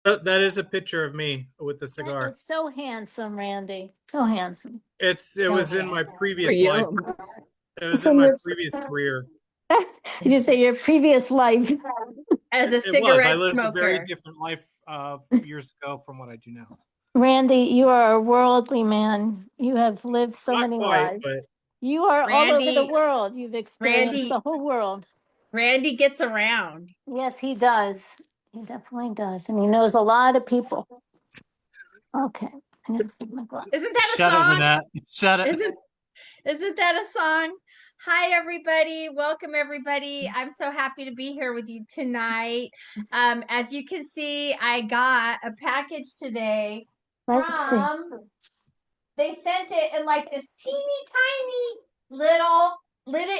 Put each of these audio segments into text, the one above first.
That is a picture of me with the That cigar. is so handsome, Randy. So handsome. It was in my previous life. Real. It was So in my your previous career. you say your previous life. As a It was. I cigarette lived a very smoker. different life years ago from what I do now. Randy, you are a worldly man. You have lived so Not many quite, lives. but You are all over the Randy- world. You've experienced Randy- the whole world. Randy gets around. Yes, he does. He definitely does. And he knows a lot of people. Okay. I'm gonna put my glasses. Isn't that a shut it, song? Jeanette. Shut it. Isn't that a song? Hi, everybody. Welcome, everybody. I'm so happy to be here with you tonight. As you can see, I got a package today Let's see. they sent it in like this teeny tiny little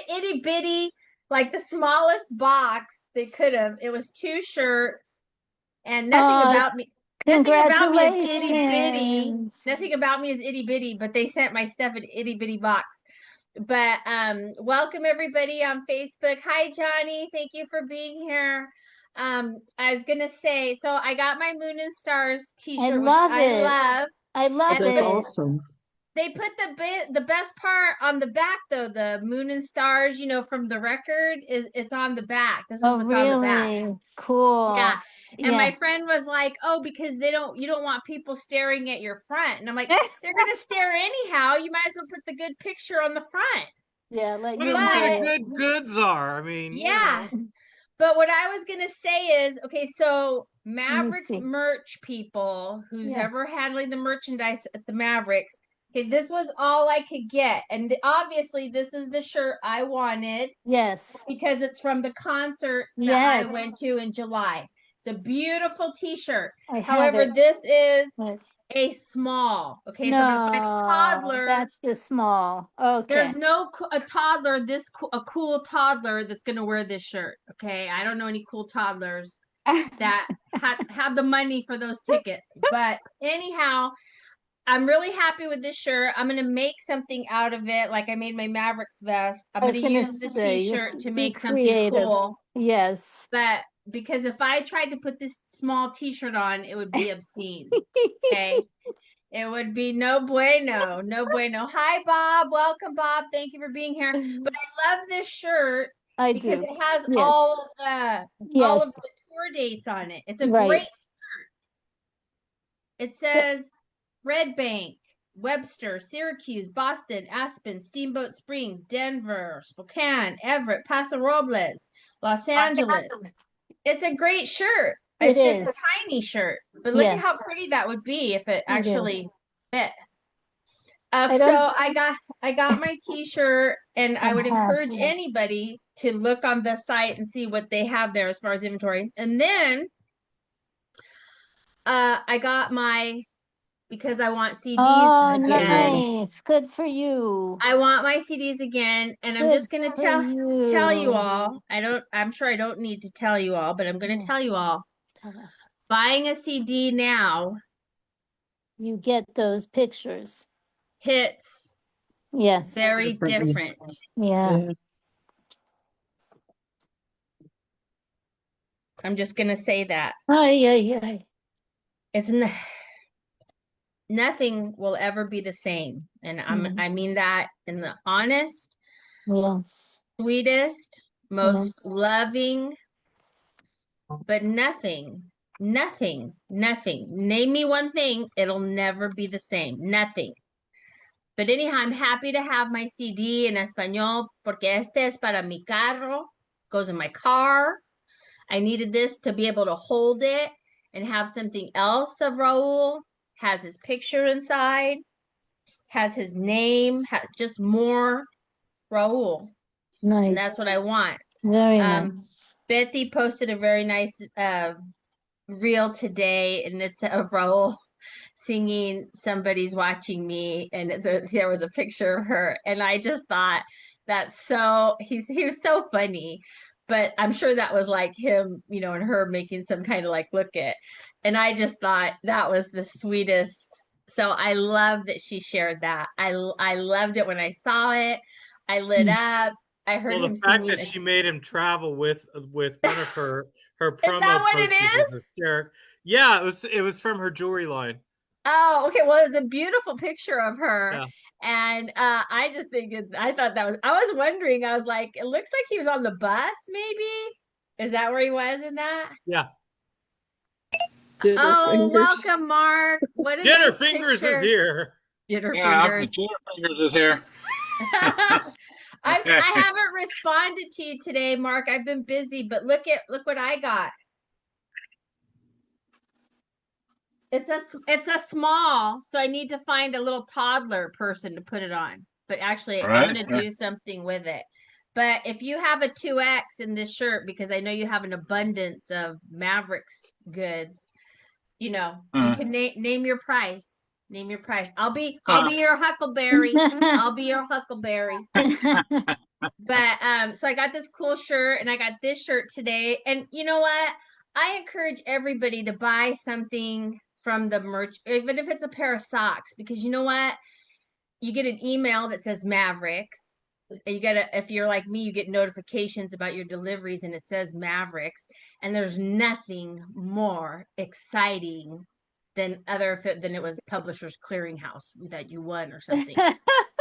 itty bitty, like the smallest box they could have. It was 2 shirts and nothing about me. Nothing about me is itty bitty. Congratulations. Nothing about me is itty bitty, but they sent my stuff in itty bitty box. But welcome everybody on Facebook. Hi Johnny, thank you for being here. I was gonna say, so I got my Moon and Stars t-shirt, which I love. I love That's it. awesome. They put the best part on the back though. The Moon and Stars, you know, from the record it's on the back. This is what's on the back. Really? Cool. Yeah. And Yeah. my friend was like, "Oh, because you don't want people staring at your front." And I'm like, "They're gonna stare anyhow. You might as well put the good picture on the front." Yeah, let What you the know. good goods are. I mean, Yeah. you know. But what I was gonna say is, okay, so Mavericks see. merch people, who's Yes. ever handling the merchandise at the Mavericks, okay, this was all I could get. And obviously this is the shirt I wanted Yes. because it's from the concert that Yes. I went to in July. It's a beautiful t-shirt. I have However, it. this is But a small. Okay, so I'm gonna find a no, toddler. that's the small. Okay. There's no a toddler a cool toddler that's gonna wear this shirt. Okay, I don't know any cool toddlers that had the money for those tickets. But anyhow, I'm really happy with this shirt. I'm gonna make something out of it, like I made my Mavericks vest. I'm gonna use the t-shirt to make something cool. Yes. But because if I tried to put this small t-shirt on, it would be obscene. Okay. It would be no bueno, no bueno. Hi, Bob. Welcome, Bob. Thank you for being here. But I love this shirt because it has all of the tour dates on it. It's a great shirt. It says Red Bank, Webster, Syracuse, Boston, Aspen, Steamboat Springs, Denver, Spokane, Everett, Paso Robles, Los Angeles. It's a great shirt. It's just a tiny shirt, but look at how pretty that would be if it actually fit. So I got my t-shirt, and I would encourage anybody to look on the site and see what they have there as far as inventory. And then I got because I want CDs again. Nice. Good for you. I want my CDs again, and I'm just gonna tell you all. I'm sure I don't need to tell you all, but I'm gonna tell you all. Tell us. Buying a CD now, you get those pictures. Hits. Yes. Very different. Yeah. I'm just gonna say that. Yeah. It's nothing will ever be the same, and I mean that in the honest, sweetest, most loving. But nothing. Name me one thing, it'll never be the same. Nothing. But anyhow, I'm happy to have my CD in español porque este es para mi carro. Goes in my car. I needed this to be able to hold it and have something else of Raul. Has his picture inside. Has his name. Just more Raul. Nice. And that's what I want. Very nice. Betty posted a very nice reel today, and it's of Raul singing "Somebody's Watching Me," and there was a picture of her, and I just thought that's he was so funny. But I'm sure that was like him, you know, and her making some kind of like look at, and I just thought that was the sweetest. So I love that she shared that. I loved it when I saw it. I lit up. I heard him the fact that she made him travel with one of her promo posters is hysterical. Yeah, it was from her jewelry line. Oh, okay. Well, it's a beautiful picture of her. Yeah. And I just think I thought that was, I was wondering, I was like, it looks like he was on the bus, maybe. Is that where he was in that? Yeah. Oh, welcome, Mark. What is Jenner this Fingers is picture? here. Jitter Yeah, fingers. Jenner Fingers is here. I haven't responded to you today, Mark. I've been busy, but look what I got. It's a small, so I need to find a little toddler person to put it on. But actually, All I'm right. gonna do something with it. But if you have a 2X in this shirt, because I know you have an abundance of Mavericks goods, you can name your price. Name your price. I'll be your Huckleberry. I'll be your Huckleberry. But so I got this cool shirt and I got this shirt today. And you know what? I encourage everybody to buy something from the merch, even if it's a pair of socks, because you know what? You get an email that says Mavericks. And you get if you're like me, you get notifications about your deliveries and it says Mavericks. And there's nothing more exciting than it was Publishers Clearinghouse that you won or something.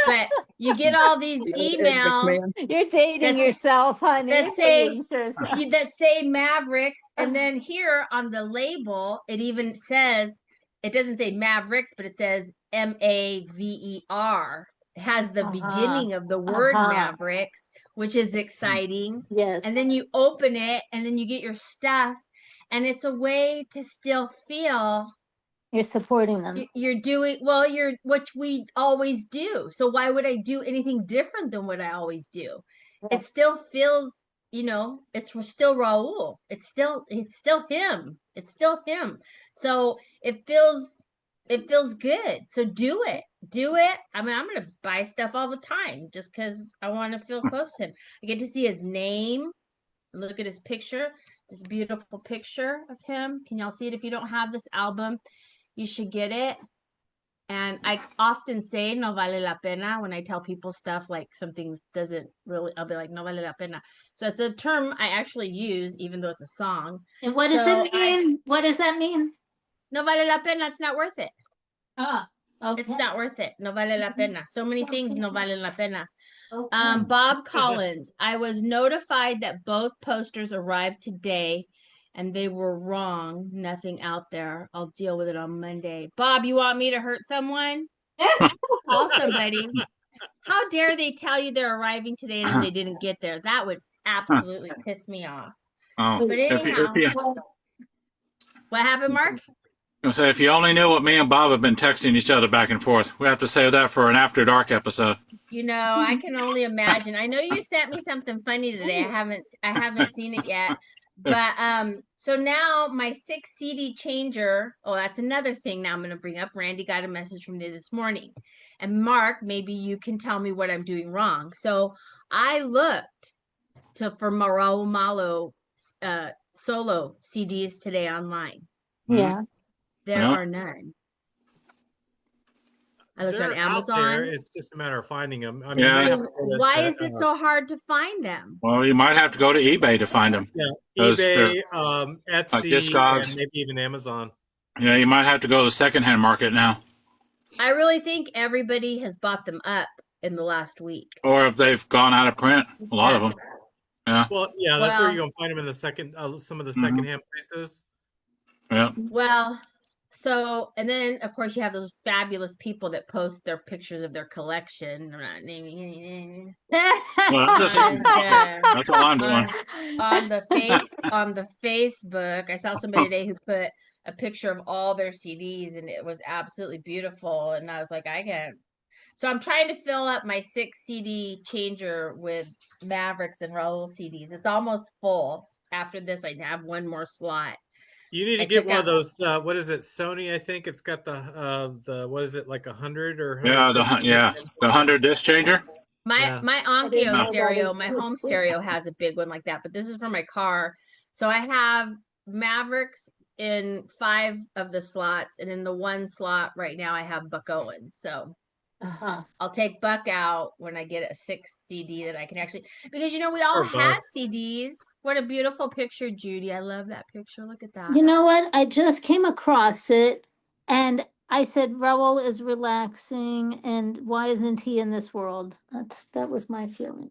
But you get all these emails. You're dating yourself, honey. That say that say Mavericks, and then here on the label, it even says, it doesn't say Mavericks, but it says Maver. It has the beginning of the word Mavericks, which is exciting. Yes. And then you open it, and then you get your stuff, and it's a way to still feel you're supporting them. you're doing you're what we always do. So why would I do anything different than what I always do? It still feels, it's still Raul. It's still him. It's still him. So it feels good. So do it. Do it. I mean, I'm gonna buy stuff all the time just because I want to feel close to him. I get to see his name. Look at his picture. This beautiful picture of him. Can y'all see it? If you don't have this album, you should get it. And I often say no vale la pena when I tell people stuff like something doesn't really, I'll be like, no vale la pena. So it's a term I actually use, even though it's a song. And what does it mean? What does that mean? No vale la pena, it's not worth it. Okay. It's not worth it. No vale la pena. So many things no vale la pena. Bob Collins, I was notified that both posters arrived today and they were wrong. Nothing out there. I'll deal with it on Monday. Bob, you want me to hurt someone? Call somebody. How dare they tell you they're arriving today and then they didn't get there? That would absolutely piss me off. Oh, But anyhow, what happened, Mark? If you only knew what me and Bob have been texting each other back and forth. We have to save that for an After Dark episode. I can only imagine. I know you sent me something funny today. I haven't seen it yet. But so now my 6 CD changer, that's another thing now I'm going to bring up. Randy got a message from me this morning. And Mark, maybe you can tell me what I'm doing wrong. So I looked for Raul Malo solo CDs today online. Yeah. There are none. I looked on Amazon. Out there. It's just a matter of finding them. I mean, why is it so hard to find them? Well, you might have to go to eBay to find them. Yeah, eBay, Etsy, and maybe even Amazon. Yeah, you might have to go to the secondhand market now. I really think everybody has bought them up in the last week. Or if they've gone out of print, a lot of them. Yeah. Well, yeah, that's where you're gonna find them in the some of the secondhand places. Yeah. Well, so, and then of course you have those fabulous people that post their pictures of their collection. I'm not naming any names. That's all I'm doing. On the Facebook, I saw somebody today who put a picture of all their CDs and it was absolutely beautiful. And I was like, I can't. So I'm trying to fill up my 6 CD changer with Mavericks and Raul CDs. It's almost full. After this, I have one more slot. You need to get one of those. What is it? Sony, I think it's got the what is it, like 100 or the 100 disc changer. My Onkyo stereo, my home stereo has a big one like that, but this is for my car. So I have Mavericks in 5 of the slots, and in the 1 slot right now I have Buck Owens. So I'll take Buck out when I get a 6 CD that I can actually, because we all had CDs What a beautiful picture, Judy. I love that picture. Look at that. You know what? I just came across it and I said, Raul is relaxing and why isn't he in this world? That was my feeling.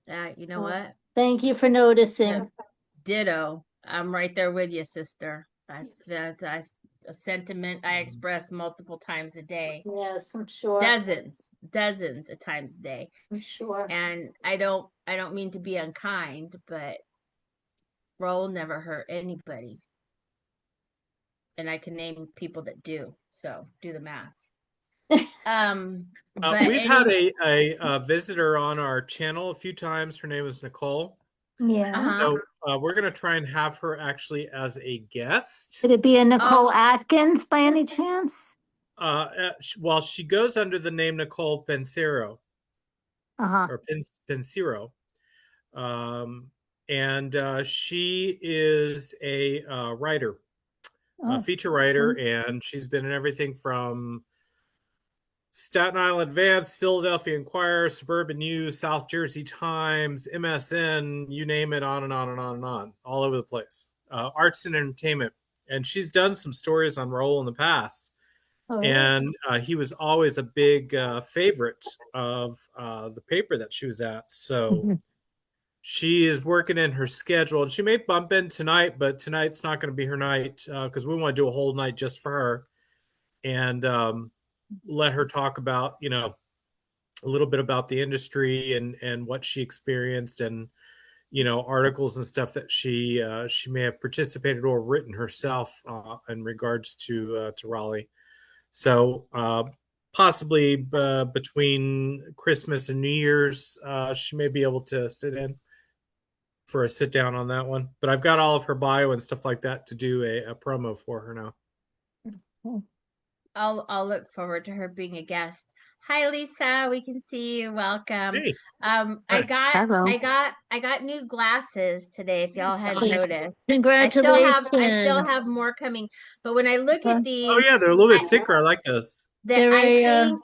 You know So, what? thank you for noticing. Yeah. Ditto. I'm right there with you, sister. That's a sentiment I express multiple times a day. Yes, I'm sure. Dozens of times a day. I'm sure. And I don't mean to be unkind, but Raul never hurt anybody. And I can name people that do. So do the math. But We've had anyway, a visitor on our channel a few times. Her name is Nicole. Yeah. So we're going to try and have her actually as a guest. Could it be a Nicole Atkins by any chance? Well, she goes under the name Nicole Pensero or Pensero. And she is a writer, a feature writer, and she's been in everything from Staten Island Advance, Philadelphia Inquirer, Suburban News, South Jersey Times, MSN, you name it, on and on and on and on, all over the place. Arts and entertainment. And she's done some stories on Raul in the past. And he was always a big favorite of the paper that she was at. So she is working in her schedule. And she may bump in tonight, but tonight's not going to be her night because we want to do a whole night just for her. And let her talk about, a little bit about the industry and what she experienced and, articles and stuff that she may have participated or written herself in regards to Raleigh. So possibly between Christmas and New Year's, she may be able to sit in for a sit down on that one. But I've got all of her bio and stuff like that to do a promo for her now. I'll look forward to her being a guest. Hi Lisa, we can see you. Welcome. Hey. I got new glasses today, if y'all had noticed. Congratulations. I still have more coming. But when I look at these, oh yeah, they're a little bit thicker. I like those. They're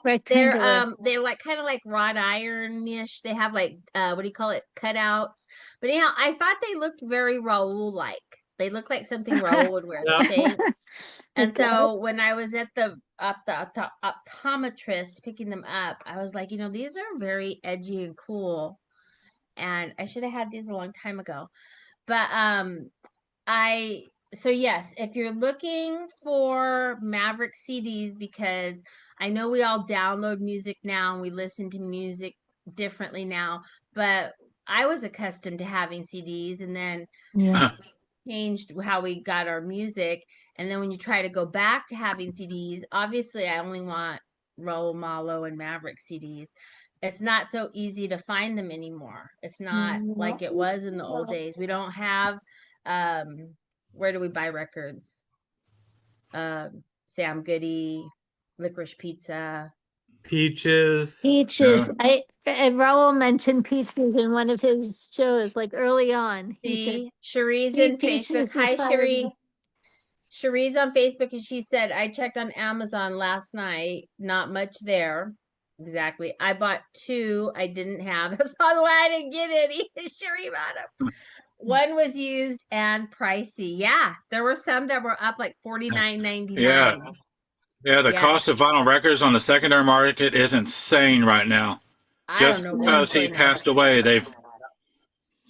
rectangular. They're like kind of like wrought iron-ish. They have like what do you call it? Cutouts. But anyhow, I thought they looked very Raul like. They look like something Raul would wear. The shapes. And so when I was at the optometrist picking them up, I was like, these are very edgy and cool. And I should have had these a long time ago. But so yes, if you're looking for Maverick CDs, because I know we all download music now and we listen to music differently now, but I was accustomed to having CDs, and then changed how we got our music. And then when you try to go back to having CDs, obviously I only want Raul Malo and Maverick CDs. It's not so easy to find them anymore. It's not like it was in the old days. We don't have where do we buy records? Sam Goody, Licorice Pizza, Peaches. And Raul mentioned Peaches in one of his shows, like early on. He said, Cherie's in Facebook. Hi, Cherie. Cherie's on Facebook, and she said, I checked on Amazon last night. Not much there. Exactly. I bought 2 I didn't have. That's probably why I didn't get any. Cherie bought them. One was used and pricey. Yeah, there were some that were up like $49.99. Yeah, the cost of vinyl records on the secondary market is insane right now. Just because he passed away, they've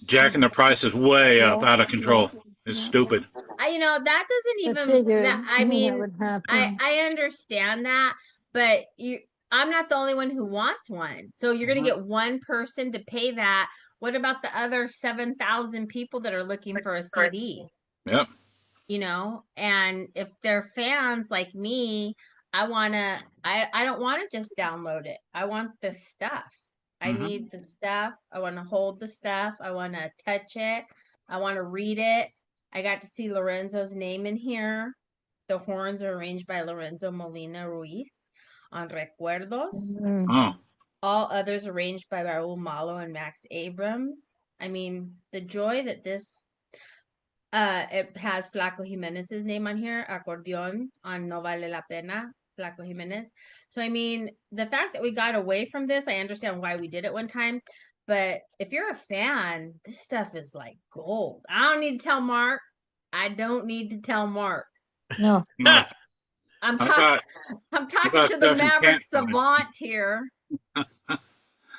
jacking the prices way up, out of control. It's stupid. That doesn't even. I mean, I understand that, but I'm not the only one who wants one. So you're going to get one person to pay that. What about the other 7,000 people that are looking for a CD? Yep. And if they're fans like me, I don't want to just download it. I want the stuff. I need the stuff. I want to hold the stuff. I want to touch it. I want to read it. I got to see Lorenzo's name in here. The horns are arranged by Lorenzo Molina Ruiz on Recuerdos. Oh. All others arranged by Raul Malo and Max Abrams. I mean, the joy that this it has Flaco Jimenez's name on here, Acordeon on No Vale la Pena, Flaco Jimenez. So I mean, the fact that we got away from this, I understand why we did it one time, But if you're a fan, this stuff is like gold. I don't need to tell Mark. I don't need to tell Mark. No. No, I'm I've got talking to the stuff you Maverick can't find. savant here. Look,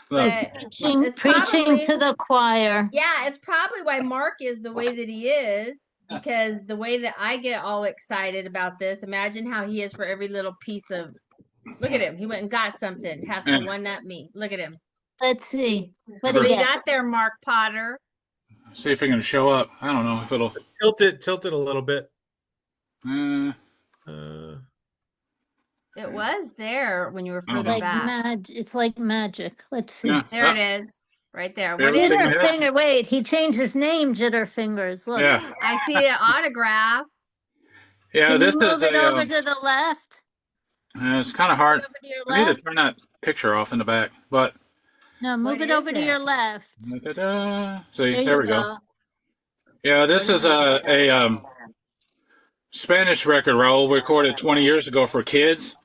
But it's Preaching probably, to the choir. yeah, it's probably why Mark is the way that he is. Because the way that I get all excited about this, imagine how he is for every little piece of. Look at him. He went and got something. Has to one up me. Look at him. Let's see. What What do do you you get? got there, Mark Potter? see if it can show up. I don't know if it'll. Tilt it a little bit. It was there when you were further Like back. it's like magic. Let's see. Yeah. There it is. Right there. There What we is go. it? Jitterfinger. Wait, he changed his name, Jitterfingers. Look. Yeah. I see an autograph. Yeah, Can this you is move it over a. to the left? It's kind of hard. Over to your I need to left? turn that picture off in the back, but. No, move What it over is to it? your left. See, there you we go. Yeah, this is a Spanish record Raul recorded 20 years ago for kids.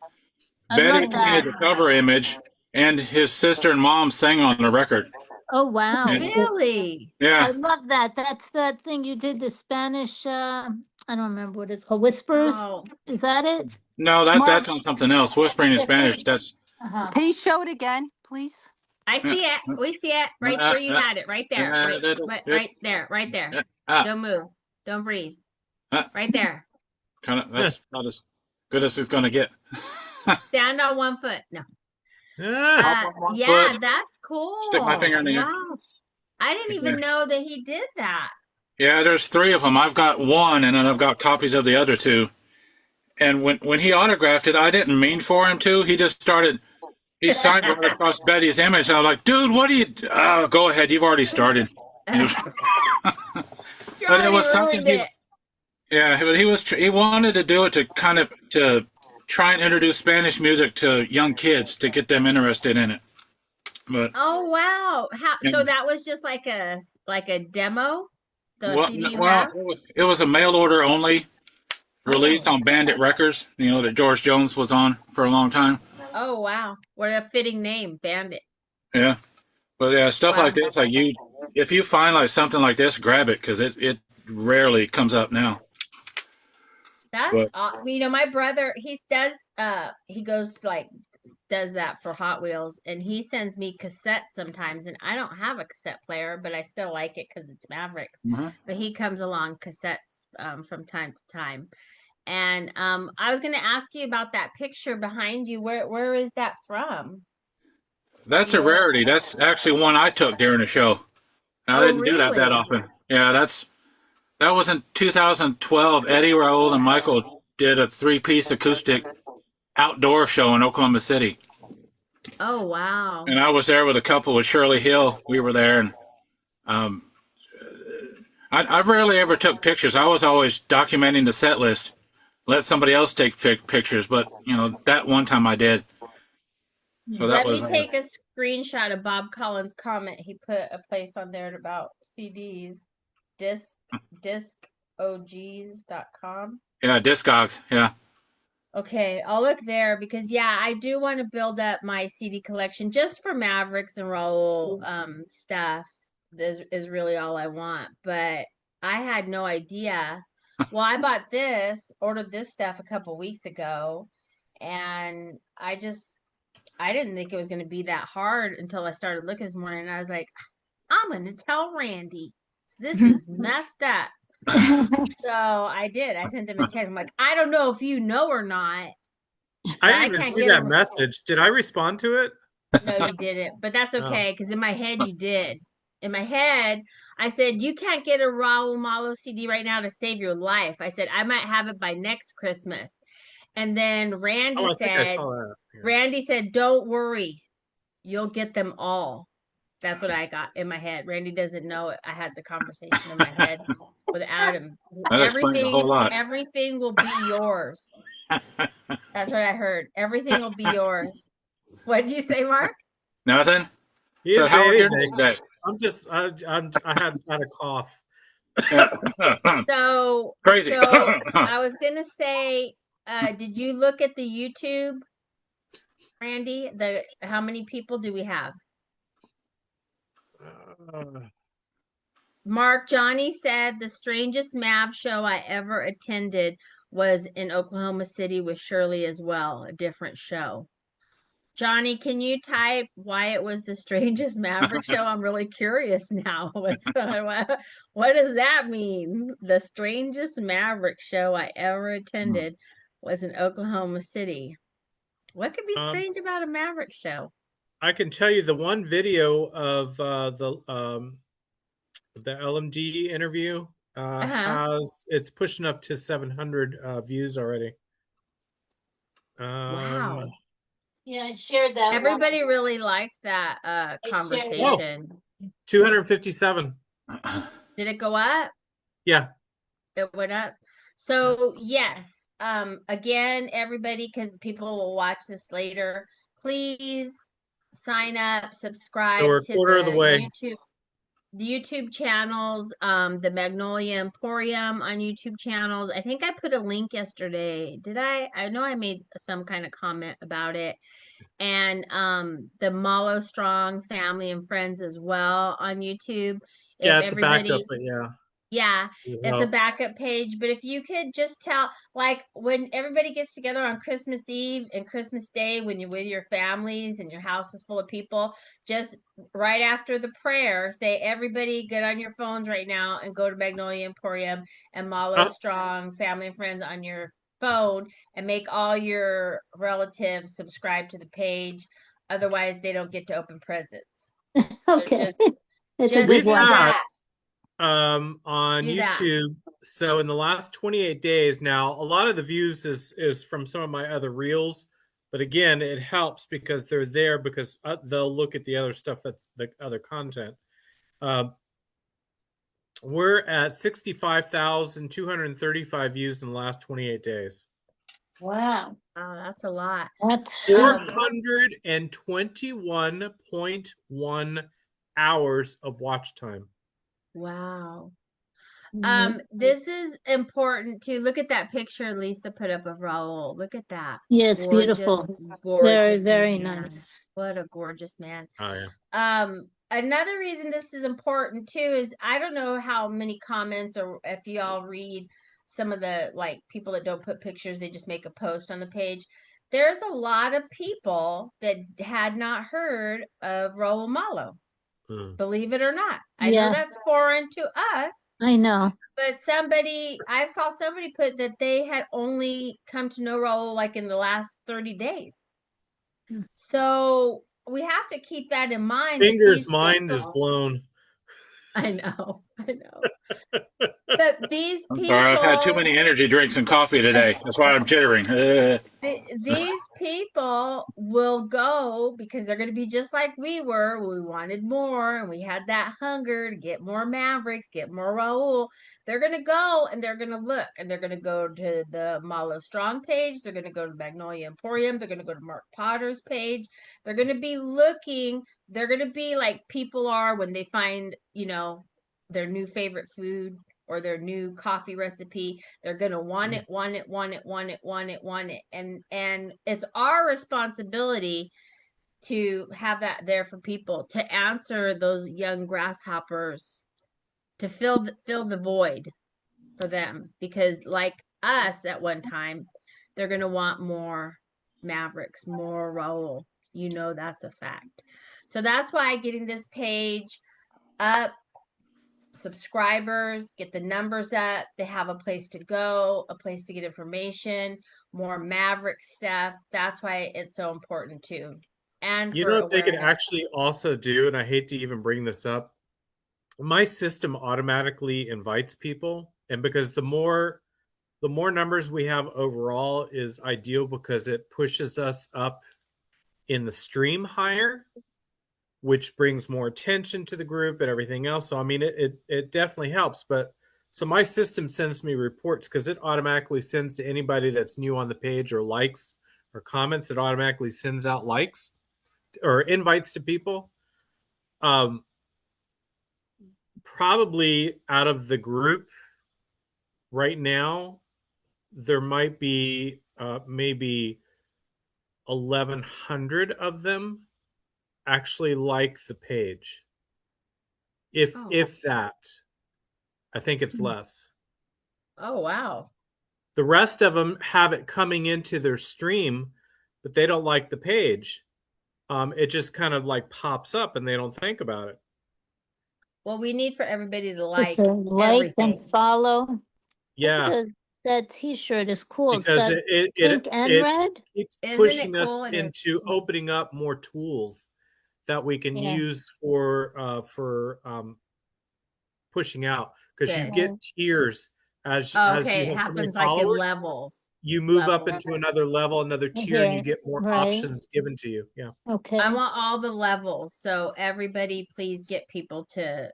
I Betty love that. painted the cover image, and his sister and mom sang on the record. Oh, wow. Really? I Yeah. love that. That's that thing you did, the Spanish, I don't remember what it's called. Whispers? Oh. Is that it? No, that's on something else. Whispering in Spanish. That's. Uh-huh. Can you show it again, please? I see it. We see it right where you had it. Right there. Right there. Right there. Don't move. Don't breathe. Right there. That's not as good as it's gonna get. Stand on one foot. No. Ah, Yeah, that's cool. Stick my finger in the air. Wow. I didn't even know that he did that. Yeah, there's 3 of them. I've got one, and then I've got copies of the other 2. And when he autographed it, I didn't mean for him to. He just started. He signed right across Betty's image. And I was like, dude, what are you? Oh, go ahead. You've already started. But it was something he. Yeah, but he wanted to do it to try and introduce Spanish music to young kids to get them interested in it. But oh wow! So that was just like a demo. The CD you well, have? it was a mail order only release on Bandit Records. You know that George Jones was on for a long time. Oh wow! What a fitting name, Bandit. Yeah, but yeah, stuff like this, like if you find like something like this, grab it because it rarely comes up now. That's awesome. You know, my brother, he does that for Hot Wheels, and he sends me cassettes sometimes, and I don't have a cassette player, but I still like it because it's Mavericks. But he comes along cassettes from time to time. And I was going to ask you about that picture behind you. Where is that from? That's a rarity. That's actually one I took during the show. I didn't do that often. Yeah, that was in 2012. Eddie, Raul, and Michael did a 3-piece acoustic outdoor show in Oklahoma City. Oh, wow. And I was there with a couple with Shirley Hill. We were there, and I rarely ever took pictures. I was always documenting the set list. Let somebody else take pictures, but you know that one time I did. So Let me take a screenshot of Bob Collins' comment. He put a place on there about CDs, discogs.com. Yeah, Discogs. Yeah. Okay, I'll look there because I do want to build up my CD collection just for Mavericks and Raul stuff. This is really all I want, but I had no idea. Well, I ordered this stuff a couple weeks ago, and I didn't think it was going to be that hard until I started looking this morning, and I was like, I'm going to tell Randy. This is messed up. So I did. I sent him a text. I'm like, I don't know if you know or not. I didn't even see that message. Did I respond to it? No, you didn't. But that's okay, because in my head you did. In my head, I said, you can't get a Raul Malo CD right now to save your life. I said, I might have it by next Christmas. And then Randy Randy said, don't worry. You'll get them all. That's what I got in my head. Randy doesn't know it. I had the conversation in my head with Adam. Everything will be yours. That's what I heard. Everything will be yours. What did you say, Mark? Nothing. So how are you today? I had a cough. So crazy. So I was gonna say, did you look at the YouTube, Randy? How many people do we have? Mark, Johnny said the strangest Mav show I ever attended was in Oklahoma City with Shirley as well, a different show. Johnny, can you type why it was the strangest Maverick show? I'm really curious now. What does that mean? The strangest Maverick show I ever attended was in Oklahoma City. What could be strange about a Maverick show? I can tell you the one video of the LMD interview it's pushing up to 700 views already. Wow. Yeah, I shared that. Everybody really liked that conversation. 257. Did it go up? Yeah. It went up. So yes. Again, everybody, because people will watch this later, please sign up, subscribe So we're to quarter of the way. the YouTube channels, the Magnolia Emporium on YouTube channels. I think I put a link yesterday. Did I? I know I made some kind of comment about it. And the Malo Strong Family and Friends as well on YouTube. Yeah, it's a backup, but yeah. Yeah, it's a backup page. But if you could just tell, like when everybody gets together on Christmas Eve and Christmas Day, when you're with your families and your house is full of people, just right after the prayer, say, everybody get on your phones right now and go to Magnolia Emporium and Malo Strong Family and Friends on your phone and make all your relatives subscribe to the page. Otherwise, they don't get to open presents. Okay. So just do that. On YouTube. So in the last 28 days, now a lot of the views is from some of my other reels, but again, it helps because they're there because they'll look at the other stuff that's the other content. We're at 65,235 views in the last 28 days. Wow. Oh, that's a lot. That's 421.1 hours of watch time. Wow. This is important too. Look at that picture Lisa put up of Raul. Look at that. Yes, beautiful. Gorgeous, very, very man. nice. What a gorgeous man. Oh yeah. Another reason this is important too is I don't know how many comments or if y'all read some of the like people that don't put pictures, they just make a post on the page. There's a lot of people that had not heard of Raul Malo. Believe it or not. I know that's foreign to us. I know. But I saw somebody put that they had only come to know Raul like in the last 30 days. So we have to keep that in mind. Fingers mind is blown. I know. But these people. Sorry, I've had too many energy drinks and coffee today. That's why I'm jittering. These people will go because they're going to be just like we were. We wanted more and we had that hunger to get more Mavericks, get more Raul. They're going to go and they're going to look and they're going to go to the Malo Strong page. They're going to go to Magnolia Emporium. They're going to go to Mark Potter's page. They're going to be looking. They're going to be like people are when they find, their new favorite food or their new coffee recipe. They're going to want it. And it's our responsibility to have that there for people, to answer those young grasshoppers, to fill the void for them. Because like us at one time, they're going to want more Mavericks, more Raul. That's a fact. So that's why getting this page up, subscribers, get the numbers up, they have a place to go, a place to get information, more Maverick stuff. That's why it's so important too. And you know what they could actually also do, and I hate to even bring this up, my system automatically invites people, and because the more numbers we have overall is ideal because it pushes us up in the stream higher, which brings more attention to the group and everything else. So, I mean, it definitely helps. But so my system sends me reports because it automatically sends to anybody that's new on the page or likes or comments. It automatically sends out likes or invites to people. Probably out of the group right now, there might be maybe 1,100 of them actually like the page. if that. I think it's less. Oh, wow. The rest of them have it coming into their stream, but they don't like the page. It just kind of like pops up and they don't think about it. Well, we need for everybody to It's like a like everything. and follow. Yeah. That T-shirt is cool. Because it's got it pink and red. keeps Isn't it pushing us cool? And into opening up more tools that we can Yeah. use for pushing out, because you Good. get tiers as Okay, you it have so many happens like in followers. levels. You move up Levels. into another level, another tier, and you Here, get more right. options given to you. Yeah. Okay. I want all the levels. So everybody, please get people to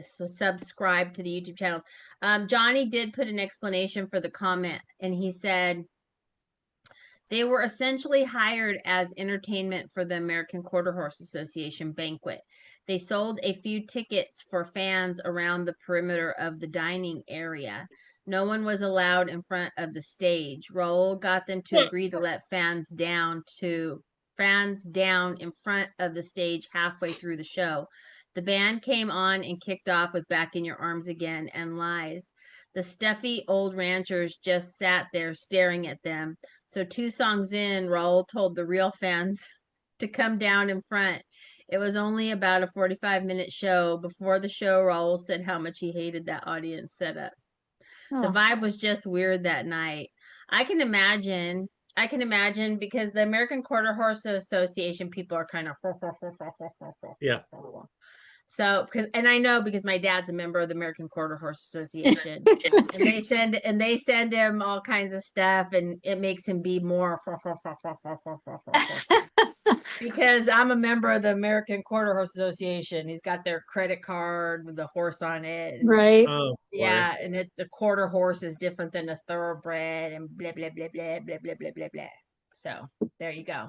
subscribe to the YouTube channels. Johnny did put an explanation for the comment, and he said they were essentially hired as entertainment for the American Quarter Horse Association banquet. They sold a few tickets for fans around the perimeter of the dining area. No one was allowed in front of the stage. Raul got them to agree to let fans down in front of the stage halfway through the show. The band came on and kicked off with Back in Your Arms Again and Lies. The stuffy old ranchers just sat there staring at them. So 2 songs in, Raul told the real fans to come down in front. It was only about a 45-minute show. Before the show, Raul said how much he hated that audience setup. The vibe was just weird that night. I can imagine because the American Quarter Horse Association people are kind of Yeah. So, and I know because my dad's a member of the American Quarter Horse Association, and they send him all kinds of stuff, and it makes him be more because I'm a member of the American Quarter Horse Association. He's got their credit card with the horse on it, Right. Oh, yeah, and it's a quarter horse is different than a thoroughbred, and blah blah blah blah blah blah blah blah blah. So there you go.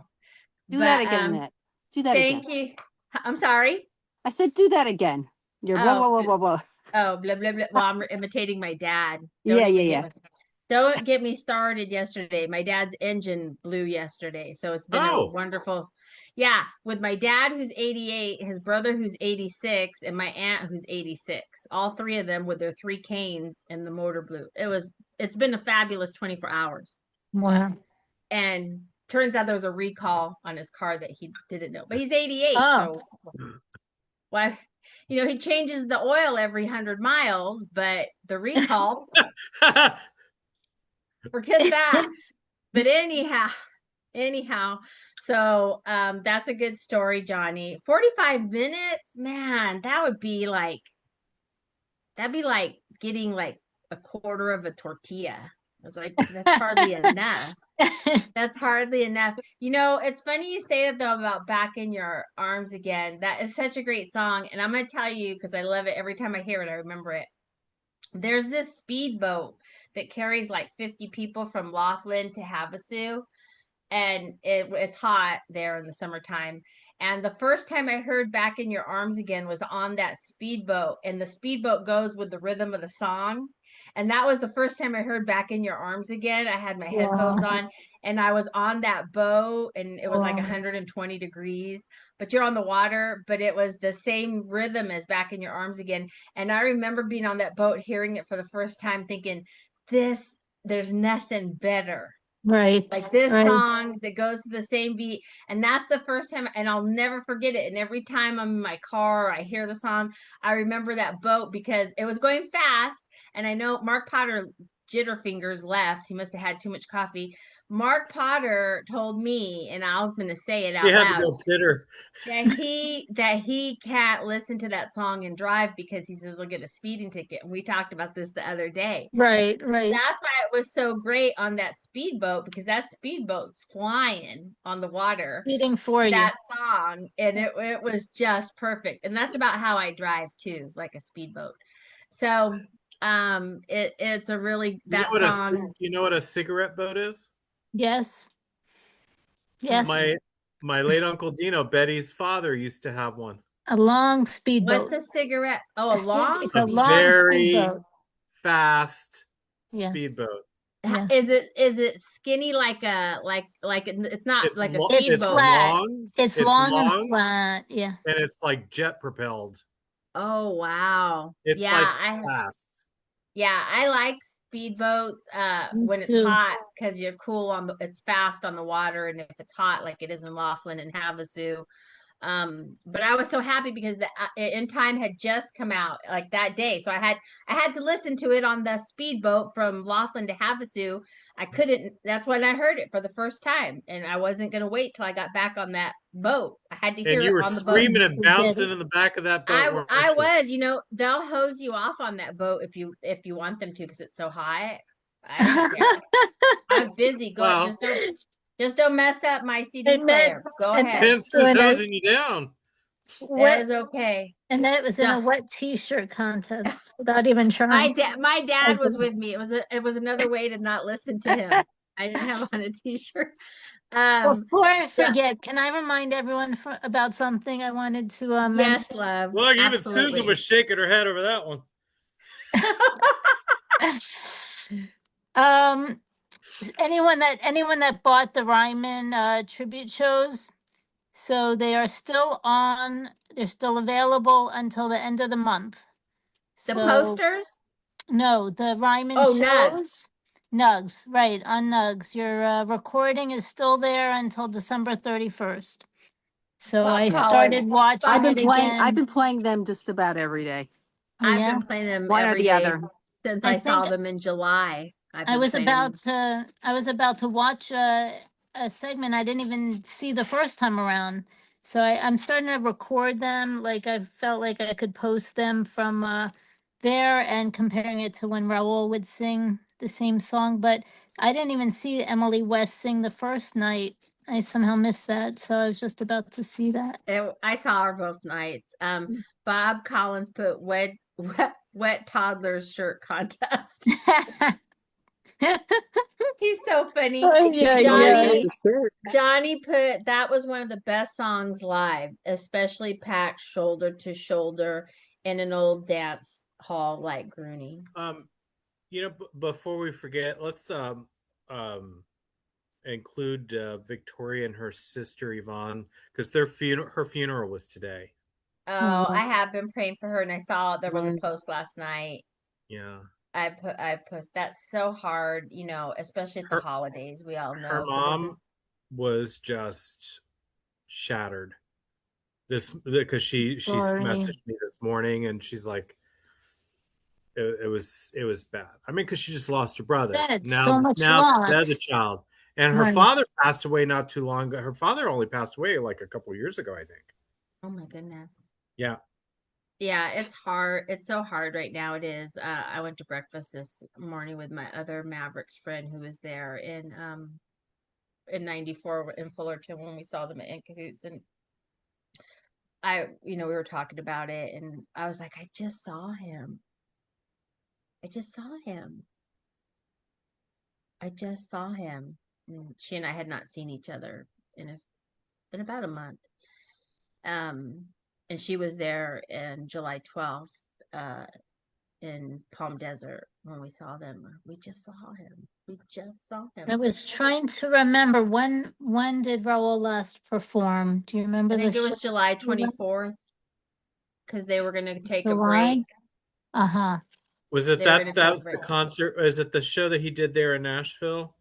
Do that again, Matt. Do that again. Thank you. I'm sorry. I said, do that again. You're blah, blah, blah, blah, blah. Oh, blah, blah, blah. Well, I'm imitating my dad. Don't get me started yesterday. My dad's engine blew yesterday. So it's been a wonderful. Yeah. With my dad, who's 88, his brother, who's 86, and my aunt, who's 86. All 3 of them with their 3 canes, and the motor blew. It's been a fabulous 24 hours. Wow. And turns out there was a recall on his car that he didn't know, but he's 88. So why, he changes the oil every 100 miles, but the recall, forget that. But anyhow, so that's a good story, Johnny. 45 minutes, man, that'd be like getting like a quarter of a tortilla. I was like, that's hardly enough. That's hardly enough. It's funny you say that though about Back in Your Arms Again. That is such a great song. And I'm going to tell you, because I love it. Every time I hear it, I remember it. There's this speedboat that carries like 50 people from Laughlin to Havasu. And it's hot there in the summertime. And the first time I heard Back in Your Arms Again was on that speedboat. And the speedboat goes with the rhythm of the song. And that was the first time I heard Back in Your Arms Again. I had my headphones on, and I was on that boat, and it was like 120 degrees, but you're on the water, but it was the same rhythm as Back in Your Arms Again. And I remember being on that boat, hearing it for the first time, thinking, there's nothing better. Right. Like this song that goes to the same beat. And that's the first time, and I'll never forget it. And every time I'm in my car, I hear the song, I remember that boat because it was going fast. And I know Mark Potter Jitterfingers left. He must have had too much coffee. Mark Potter told me, and I'm going to say it out loud. You had to go pitter. that he can't listen to that song and drive because he says he'll get a speeding ticket. And we talked about this the other day. Right. That's why it was so great on that speedboat, because that speedboat's flying on the water. Speeding for you. That song, and it was just perfect. And that's about how I drive too, is like a speedboat. So it's a really song. You know what a cigarette boat is? Yes. Yes. My late Uncle Dino, Betty's father, used to have one. A long speedboat. What's a cigarette? Oh, it's a long very speedboat. Fast speedboat. Yeah. Is it skinny like it's not it's like a speedboat? It's flat. Long. It's long and flat. Yeah. And it's like jet propelled. Oh, wow. It's Yeah, like I fast. yeah, I like speedboats Me when it's too. hot because you're cool on the it's fast on the water, and if it's hot like it is in Laughlin and Havasu. But I was so happy because the In Time had just come out like that day, so I had to listen to it on the speedboat from Laughlin to Havasu. I couldn't. That's when I heard it for the first time, and I wasn't gonna wait till I got back on that boat. I had to And hear you it were on the boat. screaming and bouncing in the back of that boat, weren't I you? was, they'll hose you off on that boat if you want them to because it's so high. I didn't care. I was busy. Go Well, just don't mess up my CD And that, player. Go and ahead. Vince that's was doing a hosing you down. That wet, was okay. and that was in So a wet t-shirt contest without even trying. my dad was with me. It was another way to not listen to him. I didn't have on a t-shirt. Before I So, forget, can I remind everyone about something I wanted to mention? yes, love. Look, even Susan Absolutely. was shaking her head over that one. um, anyone that bought the Ryman tribute shows, so they are still on. They're still available until the end of the month. The So posters? no, the Ryman Oh, shows. Nugs, right, on Nugs. Your recording is still there until December 31st. So Bob I Collins. started watching I've it again. been playing them just about every day. Oh, I've yeah. been playing them One or every the day other. since I I saw think them in July. I've I been was playing about them. to watch a segment I didn't even see the first time around. So I'm starting to record them. Like I felt like I could post them from there and comparing it to when Raul would sing the same song. But I didn't even see Emily West sing the first night. I somehow missed that. So I was just about to see that. I saw her both nights. Bob Collins put wet toddlers shirt contest. He's so funny. Oh, yeah, yeah. Johnny put that was one of the best songs live, especially packed shoulder to shoulder in an old dance hall like Grooney. Before we forget, let's include Victoria and her sister Yvonne because her funeral was today. Oh, I have been praying for her, and I saw there was a post last night. Yeah. I post that's so hard, especially at the holidays. We all Her know. mom was just shattered. This because she messaged me this morning and she's like, it was bad. I mean, because she just lost her brother. Yeah, it's Now so much the other loss. child, and her Right. father passed away not too long ago. Her father only passed away like a couple years ago, I think. Oh my goodness. Yeah. Yeah, it's hard. It's so hard right now. It is. I went to breakfast this morning with my other Mavericks friend who was there in 94 in Fullerton when we saw them in Cahoots, and we were talking about it, and I was like, I just saw him. I just saw him. I just saw him. And she and I had not seen each other in about a month. And she was there in July 12th, in Palm Desert when we saw them. We just saw him. We just saw him. I was trying to remember when did Raul last perform? Do you remember I think the it was show? July 24th because they were going to take a July? break. Uh-huh. Was it They were gonna that take a was the break. concert? Is it the show that he did there in Nashville?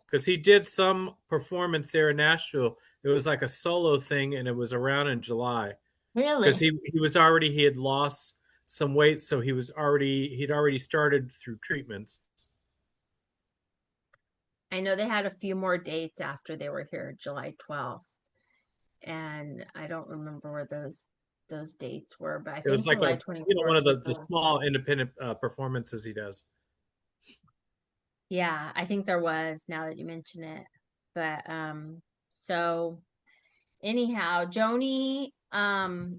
Because he did some performance there in Nashville. It was like a solo thing, and it was around in July. Really? Because he had lost some weight, so he'd already started through treatments. I know they had a few more dates after they were here, July 12th. And I don't remember where those dates were, but I It was think like July 24th. one of the small independent performances he does. Yeah, I think there was, now that you mention it. But so anyhow, Joni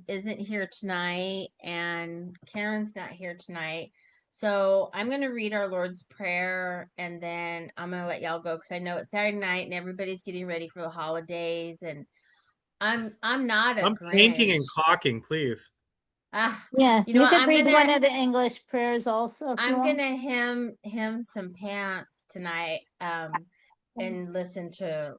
isn't here tonight, and Karen's not here tonight. So I'm gonna read our Lord's Prayer, and then I'm gonna let y'all go because I know it's Saturday night and everybody's getting ready for the holidays, and I'm not a I'm painting and Grinch. caulking, please. Yeah, You know you what, could read one of the English prayers also if you I'm want. gonna hem some pants tonight, and listen to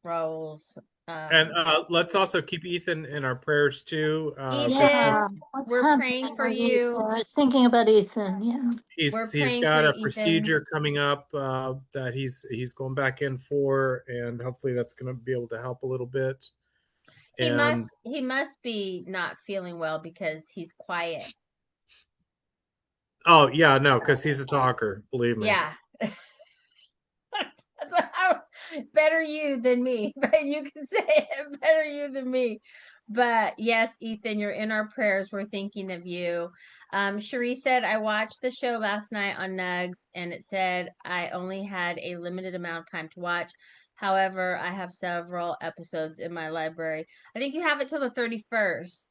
Raul's And let's also keep Ethan in our prayers too. Yeah. What's we're happening praying for with you. Ethan? I was thinking about Ethan. Yeah. We're he's praying got for a you, Ethan. procedure coming up that he's going back in for, and hopefully that's going to be able to help a little bit. He must be not feeling well because he's quiet. Oh yeah, no, because he's a talker. Believe me. Yeah. Better you than me, but you can say it better you than me. But yes, Ethan, you're in our prayers. We're thinking of you. Cherie said, I watched the show last night on Nugs and it said I only had a limited amount of time to watch. However, I have several episodes in my library. I think you have it till the 31st.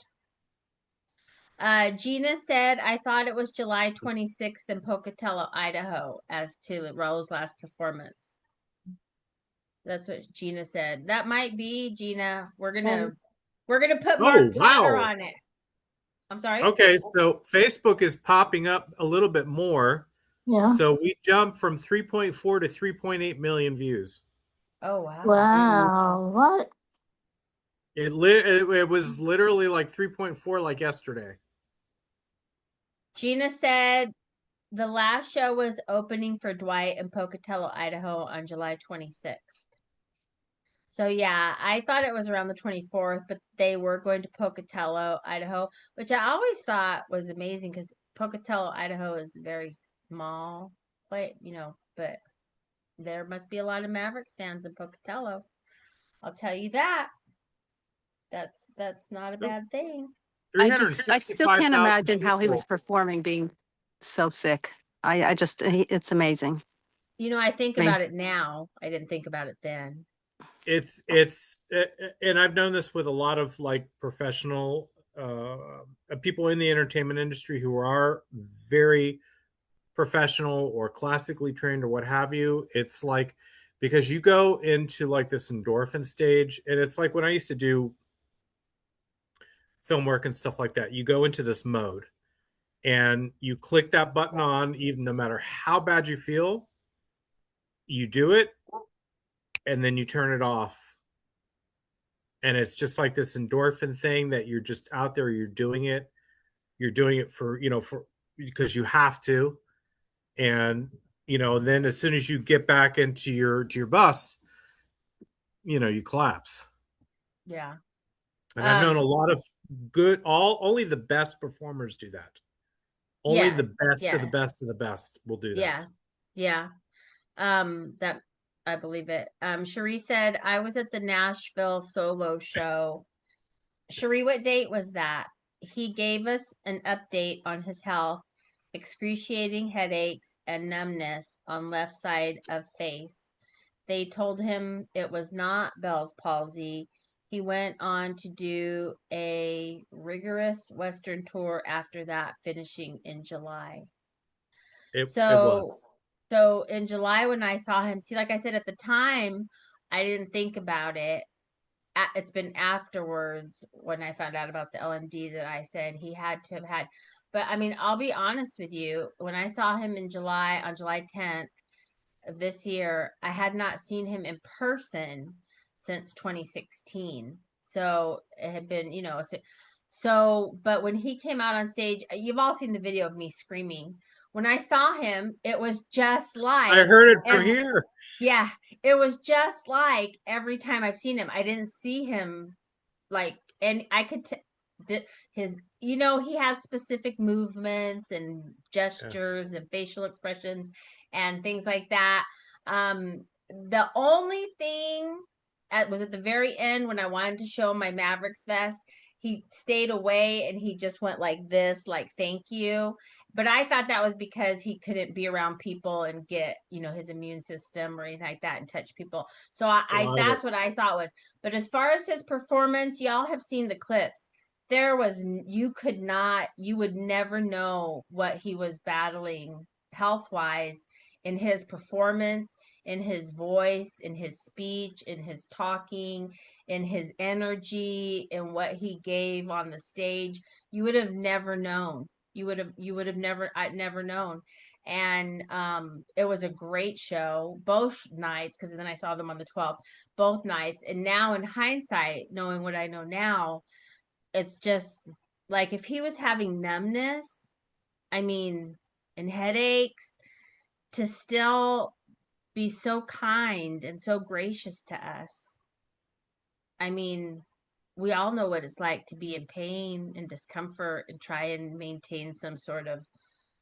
Gina said, I thought it was July 26th in Pocatello, Idaho, as to Raul's last performance. That's what Gina said. That might be, Gina. We're gonna put Mark Potter on it. I'm sorry. Okay, so Facebook is popping up a little bit more. Yeah. So we jumped from 3.4 to 3.8 million views. Oh wow. Wow. What? It was literally like 3.4 like yesterday. Gina said the last show was opening for Dwight in Pocatello, Idaho on July 26th. So yeah, I thought it was around the 24th, but they were going to Pocatello, Idaho, which I always thought was amazing because Pocatello, Idaho is very small, but there must be a lot of Mavericks fans in Pocatello. I'll tell you that. That's not a bad thing. I still can't imagine how he was people. performing being so sick. It's amazing. I think about it now. I didn't think about it then. It's and I've known this with a lot of like professional people in the entertainment industry who are very professional or classically trained or what have you. It's like because you go into like this endorphin stage, and it's like when I used to do film work and stuff like that, you go into this mode and you click that button on, even no matter how bad you feel, you do it and then you turn it off. And it's just like this endorphin thing that you're just out there, you're doing it for because you have to. And then as soon as you get back into your bus, you collapse. Yeah. And I've known a lot of only the best performers do that. Only the best of the best of the best will do that. Yeah. That I believe it. Cherie said, I was at the Nashville solo show. Cherie, what date was that? He gave us an update on his health, excruciating headaches and numbness on left side of face. They told him it was not Bell's palsy. He went on to do a rigorous Western tour after that, finishing in July. It was. So in July when I saw him, see, like I said at the time, I didn't think about it. It's been afterwards when I found out about the LMD that I said he had to have had. But I mean, I'll be honest with you. When I saw him in July, on July 10th of this year, I had not seen him in person since 2016. So it had been, but when he came out on stage, you've all seen the video of me screaming. When I saw him, it was just like I heard it from here. Yeah, it was just like every time I've seen him. I didn't see him and I could he has specific movements and gestures and facial expressions and things like that. The only thing was at the very end when I wanted to show him my Mavericks vest. He stayed away and he just went like this, like thank you. But I thought that was because he couldn't be around people and get, his immune system or anything like that and touch people. So that's what I thought was. But as far as his performance, y'all have seen the clips. You would never know what he was battling health-wise in his performance, in his voice, in his speech, in his talking, in his energy, in what he gave on the stage. You would have never known. You would have never known. And it was a great show both nights, because then I saw them on the 12th, both nights. And now in hindsight, knowing what I know now, it's just like if he was having numbness, I mean, and headaches, to still be so kind and so gracious to us. I mean, we all know what it's like to be in pain and discomfort and try and maintain some sort of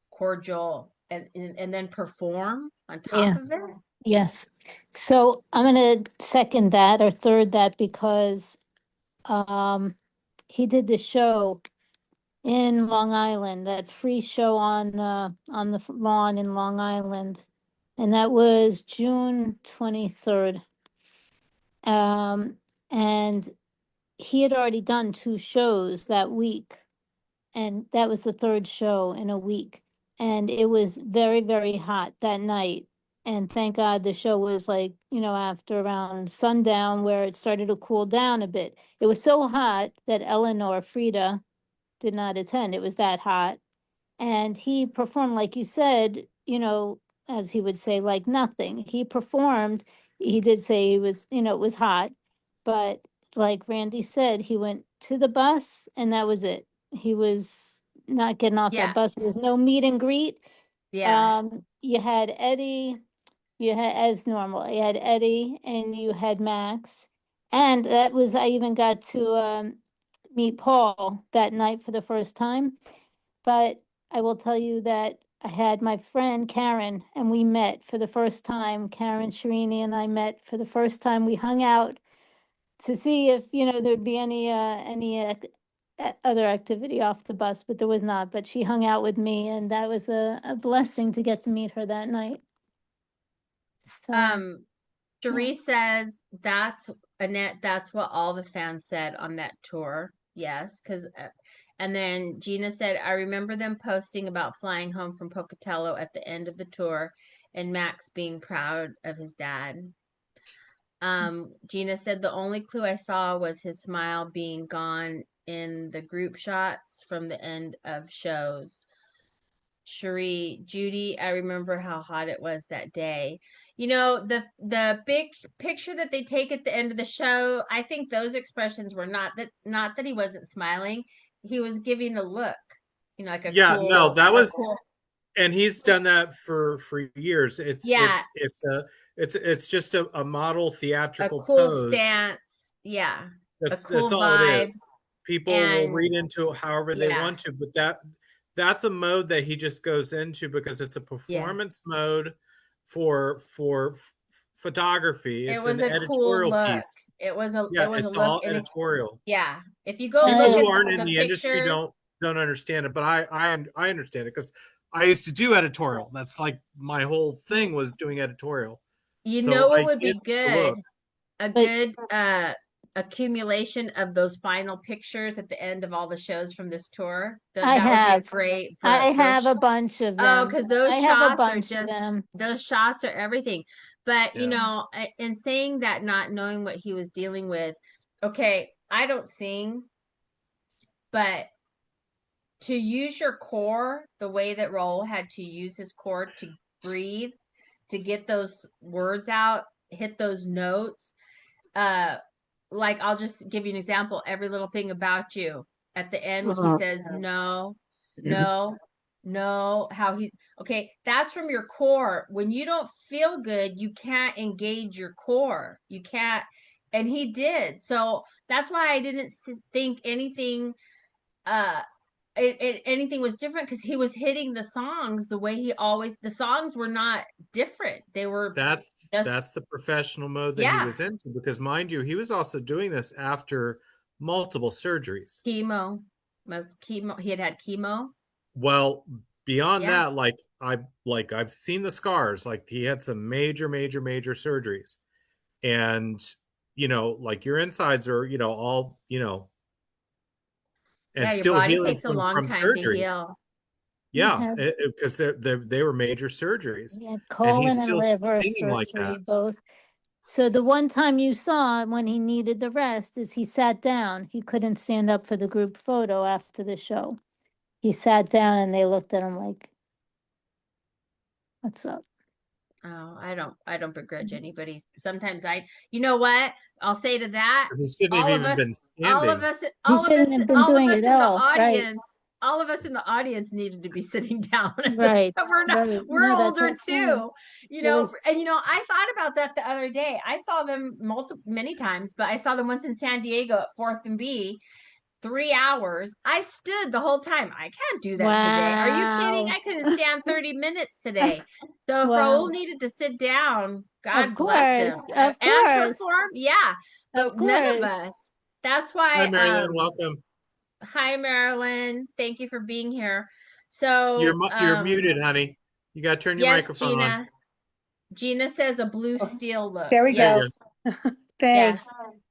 cordial and then perform on top Yeah. of it. Yes. So I'm going to second that or third that because he did the show in Long Island, that free show on the lawn in Long Island. And that was June 23rd. And he had already done 2 shows that week. And that was the 3rd show in a week. And it was very, very hot that night. And thank God the show was like, after around sundown where it started to cool down a bit. It was so hot that Eleanor Frida did not attend. It was that hot. And he performed, like you said, as he would say, like nothing. He performed. He did say he was, it was hot. But like Randy said, he went to the bus and that was it. He was not getting off Yeah. that bus. There was no meet and greet. Yeah. You had Eddie, you had, as normal, you had Eddie and you had Max. And that was, I even got to meet Paul that night for the first time. But I will tell you that I had my friend Karen and we met for the first time. Karen Shirini and I met for the first time. We hung out to see if, there'd be any other activity off the bus, but there was not. But she hung out with me and that was a blessing to get to meet her that night. So, Cherie says that's Annette, that's what all the fans said on that tour. Yes, because and then Gina said, I remember them posting about flying home from Pocatello at the end of the tour and Max being proud of his dad. Gina said the only clue I saw was his smile being gone in the group shots from the end of shows. Cherie, Judy, I remember how hot it was that day. The big picture that they take at the end of the show, I think those expressions were not that he wasn't smiling. He was giving a look, like a Yeah, no, cool, that a was, cool. and he's done that for years. It's Yeah, it's just a model a theatrical cool pose. stance. Yeah, a That's cool all it vibe. is. People will And read into it however they yeah, want to, but that's a mode that he just goes into because it's a yeah. performance mode for photography. It It's was an a cool editorial look. piece. It Yeah, was a it's look. all And editorial. yeah, if you go People look who at aren't in the the industry pictures, don't understand it, but I understand it because I used to do editorial. That's like my whole thing was doing editorial. you So know I what would get be the good? look. A but good accumulation of those final pictures at the end of all the shows from this tour. I That would be a have, great I have those. a bunch of Oh, them. because I those have a shots are bunch of just, them. those shots are everything. But Yeah. in saying that, not knowing what he was dealing with, okay, I don't sing, but to use your core the way that Raul had to use his core to breathe, to get those words out, hit those notes. Like I'll just give you an example. Every little thing about you. At the end when he says no, no, no, okay, that's from your core. When you don't feel good, you can't engage your core. You can't, and he did. So that's why I didn't think anything uh anything was different, because he was hitting the songs the way he always, the songs were not different, they were That's just, that's the professional mode that he yeah, was into because mind you, he was also doing this after multiple surgeries. chemo, he had chemo. Well, beyond Yeah, that, I've seen the scars. Like he had some major surgeries. And like your insides are, all, yeah, and your still body healing takes a long from time to surgeries. heal. He Yeah, had, because they were major surgeries, he had and he's colon and still liver singing like surgery, that. both. So the one time you saw when he needed the rest is he sat down. He couldn't stand up for the group photo after the show. He sat down and they looked at him like, What's up? Oh, I don't begrudge anybody. Sometimes you know what? I'll say to that, He shouldn't have all of even us, been all of standing. us, He shouldn't have been doing it in the all. Right. audience, all of us in the audience needed to be sitting down. Right. We're not, Right. we're No, that's what older I'm saying. too, you know. was- And I thought about that the other day. I saw them many times, but I saw them once in San Diego at 4th and B. 3 hours. I stood the whole time. I can't do that today. Are you kidding? Wow. I couldn't stand 30 minutes today. So if Wow. Raul needed to sit down, Of God bless him. course. Of And course. perform, yeah. Of But none of course. us. That's Hi, why Marilyn. Welcome. hi Marilyn. Thank you for being here. So You're muted, honey. You got to turn your yes, microphone on. Gina says a blue steel look. There we There go. you Yes. Thanks.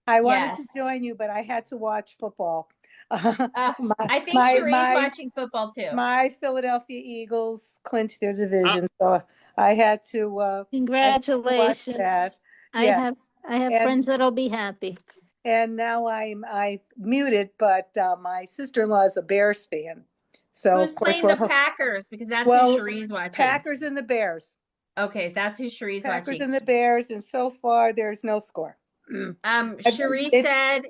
I wanted Yes. to join you, but I had to watch football. I think Cherie's watching football too. My Philadelphia Eagles clinched their go. division, so I had to watch Congratulations. that. I Yes. have friends that'll be happy. And now I muted, but my sister-in-law is a Bears fan. So Who's of course playing the Packers? Because that's well, who Cherie's watching. Packers and the Bears. Okay, that's who Cherie's Packers watching. and the Bears, and so far there's no score. Cherie said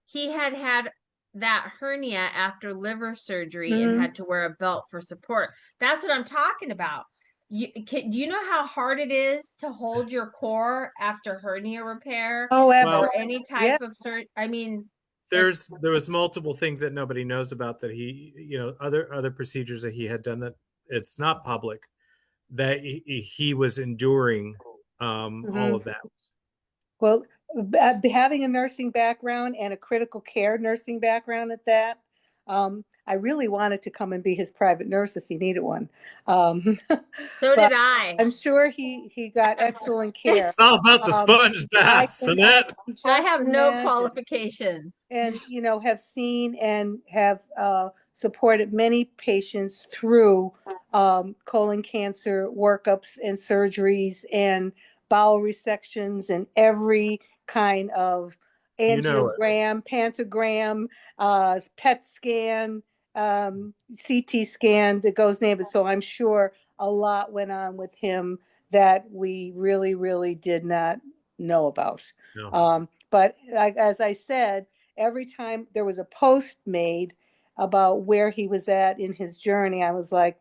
he had that hernia after liver surgery and had to wear a belt for support. That's what I'm talking about. Do you know how hard it is to hold your core after hernia repair Oh, Well, absolutely. or any type of surgery? I mean, there was multiple things that nobody knows about that other procedures that he had done that it's not public that he was enduring all of that. Well, having a nursing background and a critical care nursing background at that, I really wanted to come and be his private nurse if he needed one. So did I. I'm sure he got excellent care. It's all about the sponge baths, Annette. I have no qualifications. And, have seen and have supported many patients through colon cancer workups and surgeries and bowel resections and every kind of angiogram, pantograph, PET scan, CT scan that goes neighbor. So I'm sure a lot went on with him that we really, really did not know about. No. But as I said, every time there was a post made about where he was at in his journey, I was like,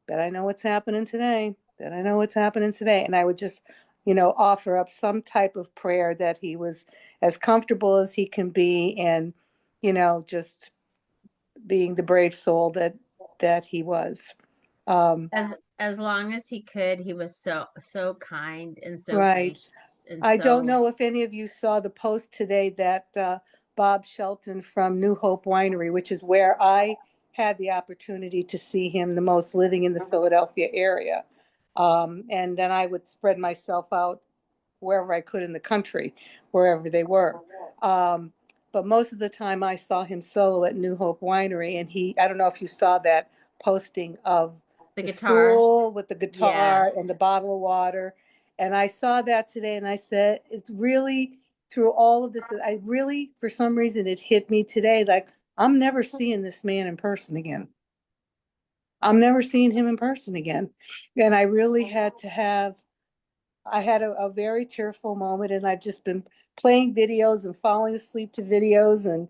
bet I know what's happening today. Bet I know what's happening today. And I would just, offer up some type of prayer that he was as comfortable as he can be and, just being the brave soul that he was. As long as he could, he was so kind and so Right. gracious. And I don't know if any of you saw the post today that Bob Shelton from New Hope Winery, which is where I had the opportunity to see him the most living in the Philadelphia area. And then I would spread myself out wherever I could in the country, wherever they were. But most of the time I saw him solo at New Hope Winery. And I don't know if you saw that posting of the guitar stool with the guitar and the bottle of water. And I saw that today and I said, it's really through all of this, I really, for some reason, it hit me today. Like, I'm never seeing this man in person again. I'm never seeing him in person again. And I really had to I had a very tearful moment, and I've just been playing videos and falling asleep to videos and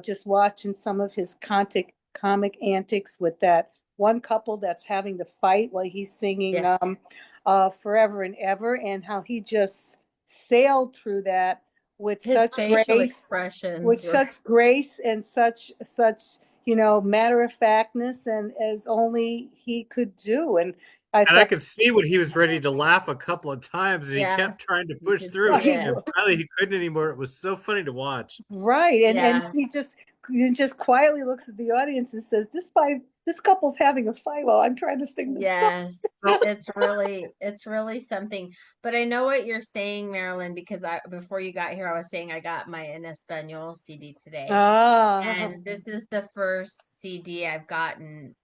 just watching some of his comic antics with that one couple that's having the fight while he's singing Forever and Ever, and how he just sailed through that with such grace, and such matter of factness and as only he could do. And I could see when he was ready to laugh a couple of times, and he kept trying to push through. And finally, he couldn't anymore. It was so funny to watch. Right, and he just quietly looks at the audience and says, "This couple's having a fight while I'm trying to sing this song." It's really something. But I know what you're saying, Marilyn, because before you got here, I was saying I got my En Espanol CD today, and this is the first CD I've gotten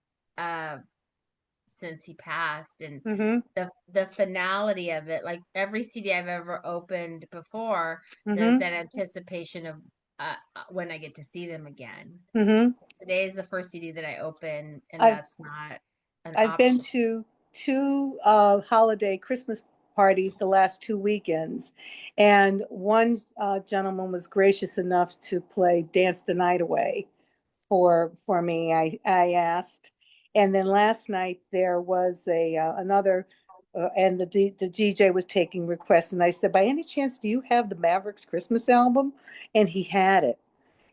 since he passed, and the finality of it, like every CD I've ever opened before, there's that anticipation of when I get to see them again. Today is the first CD that I open, and that's not an I've option. been to two holiday Christmas parties the last 2 weekends, and one gentleman was gracious enough to play Dance the Night Away for me. I asked, and then last night there was another, and the DJ was taking requests, and I said, by any chance, do you have the Mavericks Christmas album? And he had it,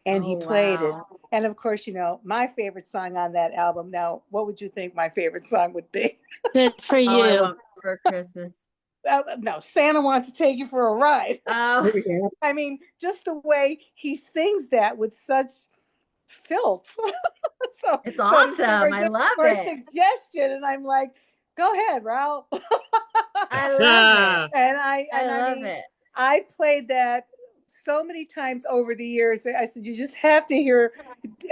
and he played it. And of course, my favorite song on that album. Now, what would you think my favorite song would be? Good for you. I want for Christmas. No, Santa Wants to Take You for a Ride. Oh, I mean, just the way he sings that with such filth. it's awesome. I love for it. a suggestion, and I'm like, go ahead, Raul. I love it. And I love it. I played that so many times over the years. I said, you just have to hear,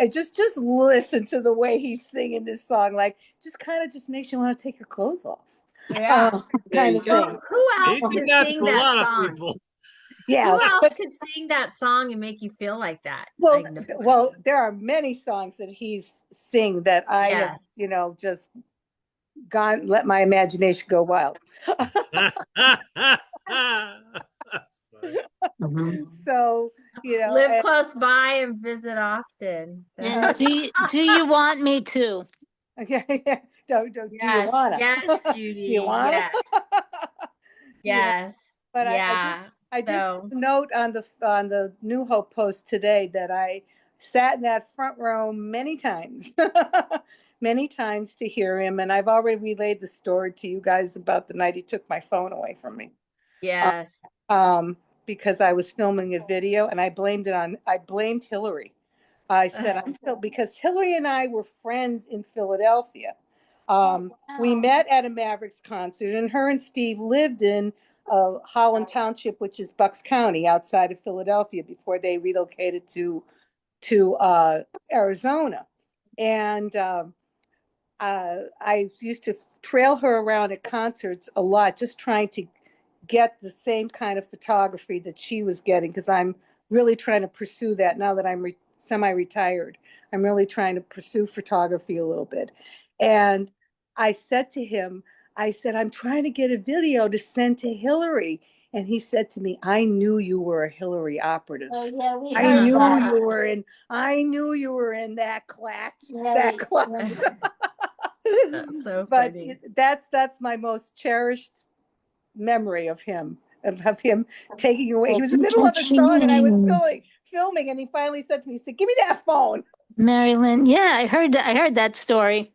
just listen to the way he's singing this song. Like, just kind of just makes you want to take your clothes off. Yeah. Kind of thing. Who else can sing that song? Yeah. Who else could sing that song and make you feel like that? Well, Like, well, there are many songs that he's sing that I have, just gone, let my imagination go wild. So, live close by and visit often. And do you want me to? Yeah. Do you wanna? Yes, Judy. Do you wanna? Yes. But I did note on the New Hope post today that I sat in that front row many times, many times to hear him. And I've already relayed the story to you guys about the night he took my phone away from me. Yes. Because I was filming a video, and I blamed Hillary. I said, because Hillary and I were friends in Philadelphia. We met at a Mavericks concert, and her and Steve lived in Holland Township, which is Bucks County outside of Philadelphia, before they relocated to Arizona. And I used to trail her around at concerts a lot, just trying to get the same kind of photography that she was getting, because I'm really trying to pursue that now that I'm semi-retired. I'm really trying to pursue photography a little bit. And I said to him, I'm trying to get a video to send to Hillary. And he said to me, I knew you were a Hillary operative. Oh, yeah, I knew you were in that clash. That clash. That's so but funny. That's my most cherished memory of him taking away. He was in the middle of a song, and I was filming, and he finally said to me, he said, give me that phone. Marilyn. Yeah, I heard that story.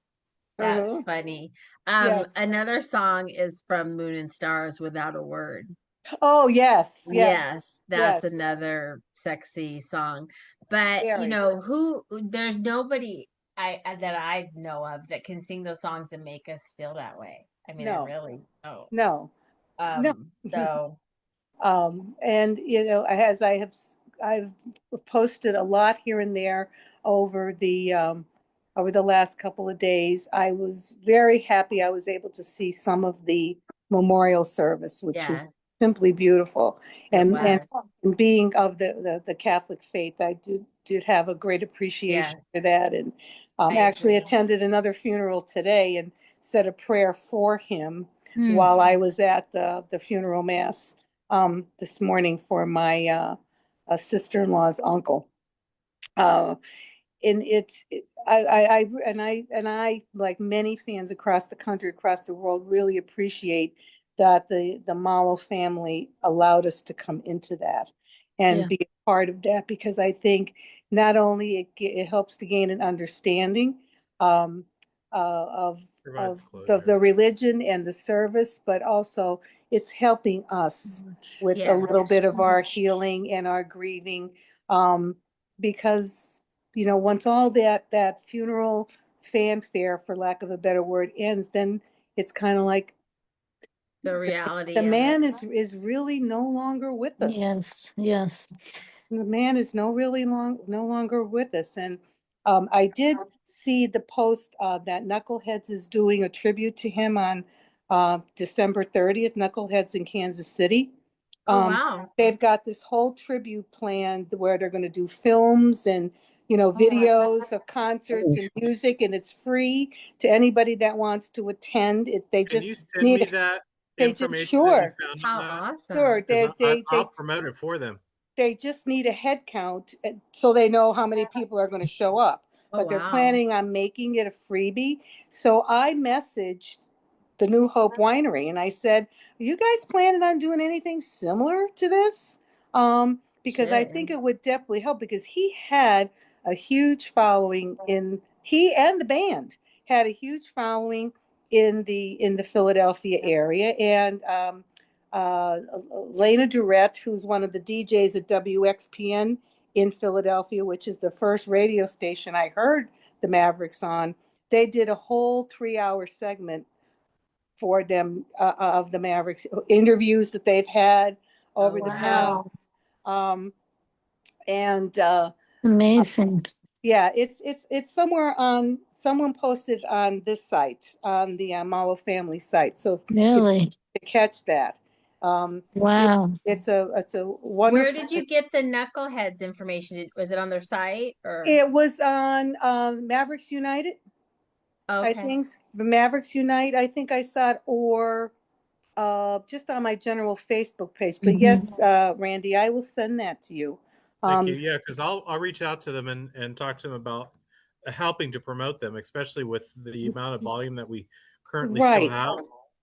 That's funny. Yes. Another song is from Moon and Stars, Without a Word. Oh, yes. That's another sexy song. But there's nobody that I know of that can sing those songs and make us feel that way. I mean, I really don't. No. So and as I've posted a lot here and there over the last couple of days, I was very happy I was able to see some of the memorial service, which was simply beautiful. And being of the Catholic faith, I did have a great appreciation for that. And actually attended another funeral today and said a prayer for him while I was at the funeral mass this morning for my sister-in-law's uncle. And I, like many fans across the country, across the world, really appreciate that the Malo family allowed us to come into that and be a part of that, because I think not only it helps to gain an understanding of the religion and the service, but also it's helping us with a little bit of our healing and our grieving, because once all that funeral fanfare, for lack of a better word, ends, then it's kind of like the reality. The man is really no longer with us. Yes. The man is no longer with us. And I did see the post that Knuckleheads is doing a tribute to him on December 30th, Knuckleheads in Kansas City. Wow. They've got this whole tribute plan where they're going to do films and videos of concerts and music, and it's free to anybody that wants to attend. Can you send me that information that you sure, found How on that? awesome. sure. Because I'll promote it for them. They just need a head count so they know how many people are going to show up. Oh, But they're wow. planning on making it a freebie. So I messaged the New Hope Winery and I said, are you guys planning on doing anything similar to this? Because I think it would definitely help, because he had a huge following he and the band had a huge following in the Philadelphia area. And Lena Durrett, who's one of the DJs at WXPN in Philadelphia, which is the first radio station I heard the Mavericks on, they did a whole 3-hour segment for them of the Mavericks, interviews that they've had over the past. Amazing. Yeah, it's somewhere on, someone posted on this site, on the Malo family site. So Really? to catch that. Wow. It's a wonderful. Where did you get the Knuckleheads information? Was it on their site or? It was on Mavericks United. Okay. I think the Mavericks Unite. I think I saw it, or just on my general Facebook page. But yes, Randy, I will send that to you. Thank you. Yeah, because I'll reach out to them and talk to them about helping to promote them, especially with the amount of volume that we currently still have.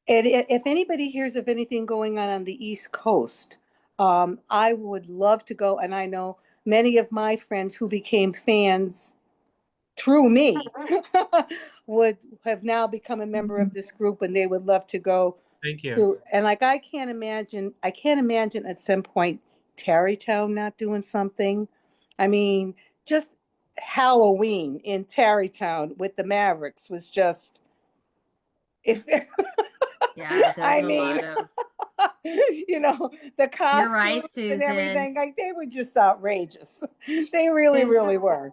And if anybody hears of anything going on the East Coast, I would love to go. And I know many of my friends who became fans through me would have now become a member of this group, and they would love to go. Thank you. And like, I can't imagine at some point Tarrytown not doing something. I mean, just Halloween in Tarrytown with the Mavericks was just, if Yeah, I mean, the costumes, you're right, Susan, and everything, like, they were just outrageous. They really were.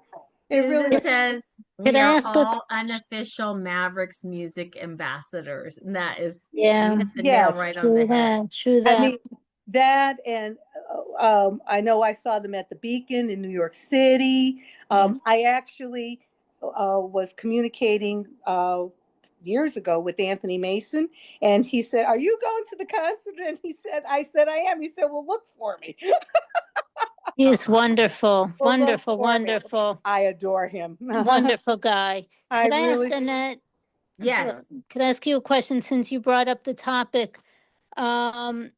Susan says Could we I are ask all unofficial Mavericks music ambassadors, and that is, Yeah. you hit the nail right on the head. True that. I mean, that, and I know I saw them at the Beacon in New York City. I actually was communicating years ago with Anthony Mason, and he said, "Are you going to the concert?" And I said, "I am." He said, "Well, look for me." He's wonderful. Well, Wonderful, look for me. wonderful. I adore him. Wonderful guy. Could I ask really, Annette? Yes. Could I ask you a question since you brought up the topic? What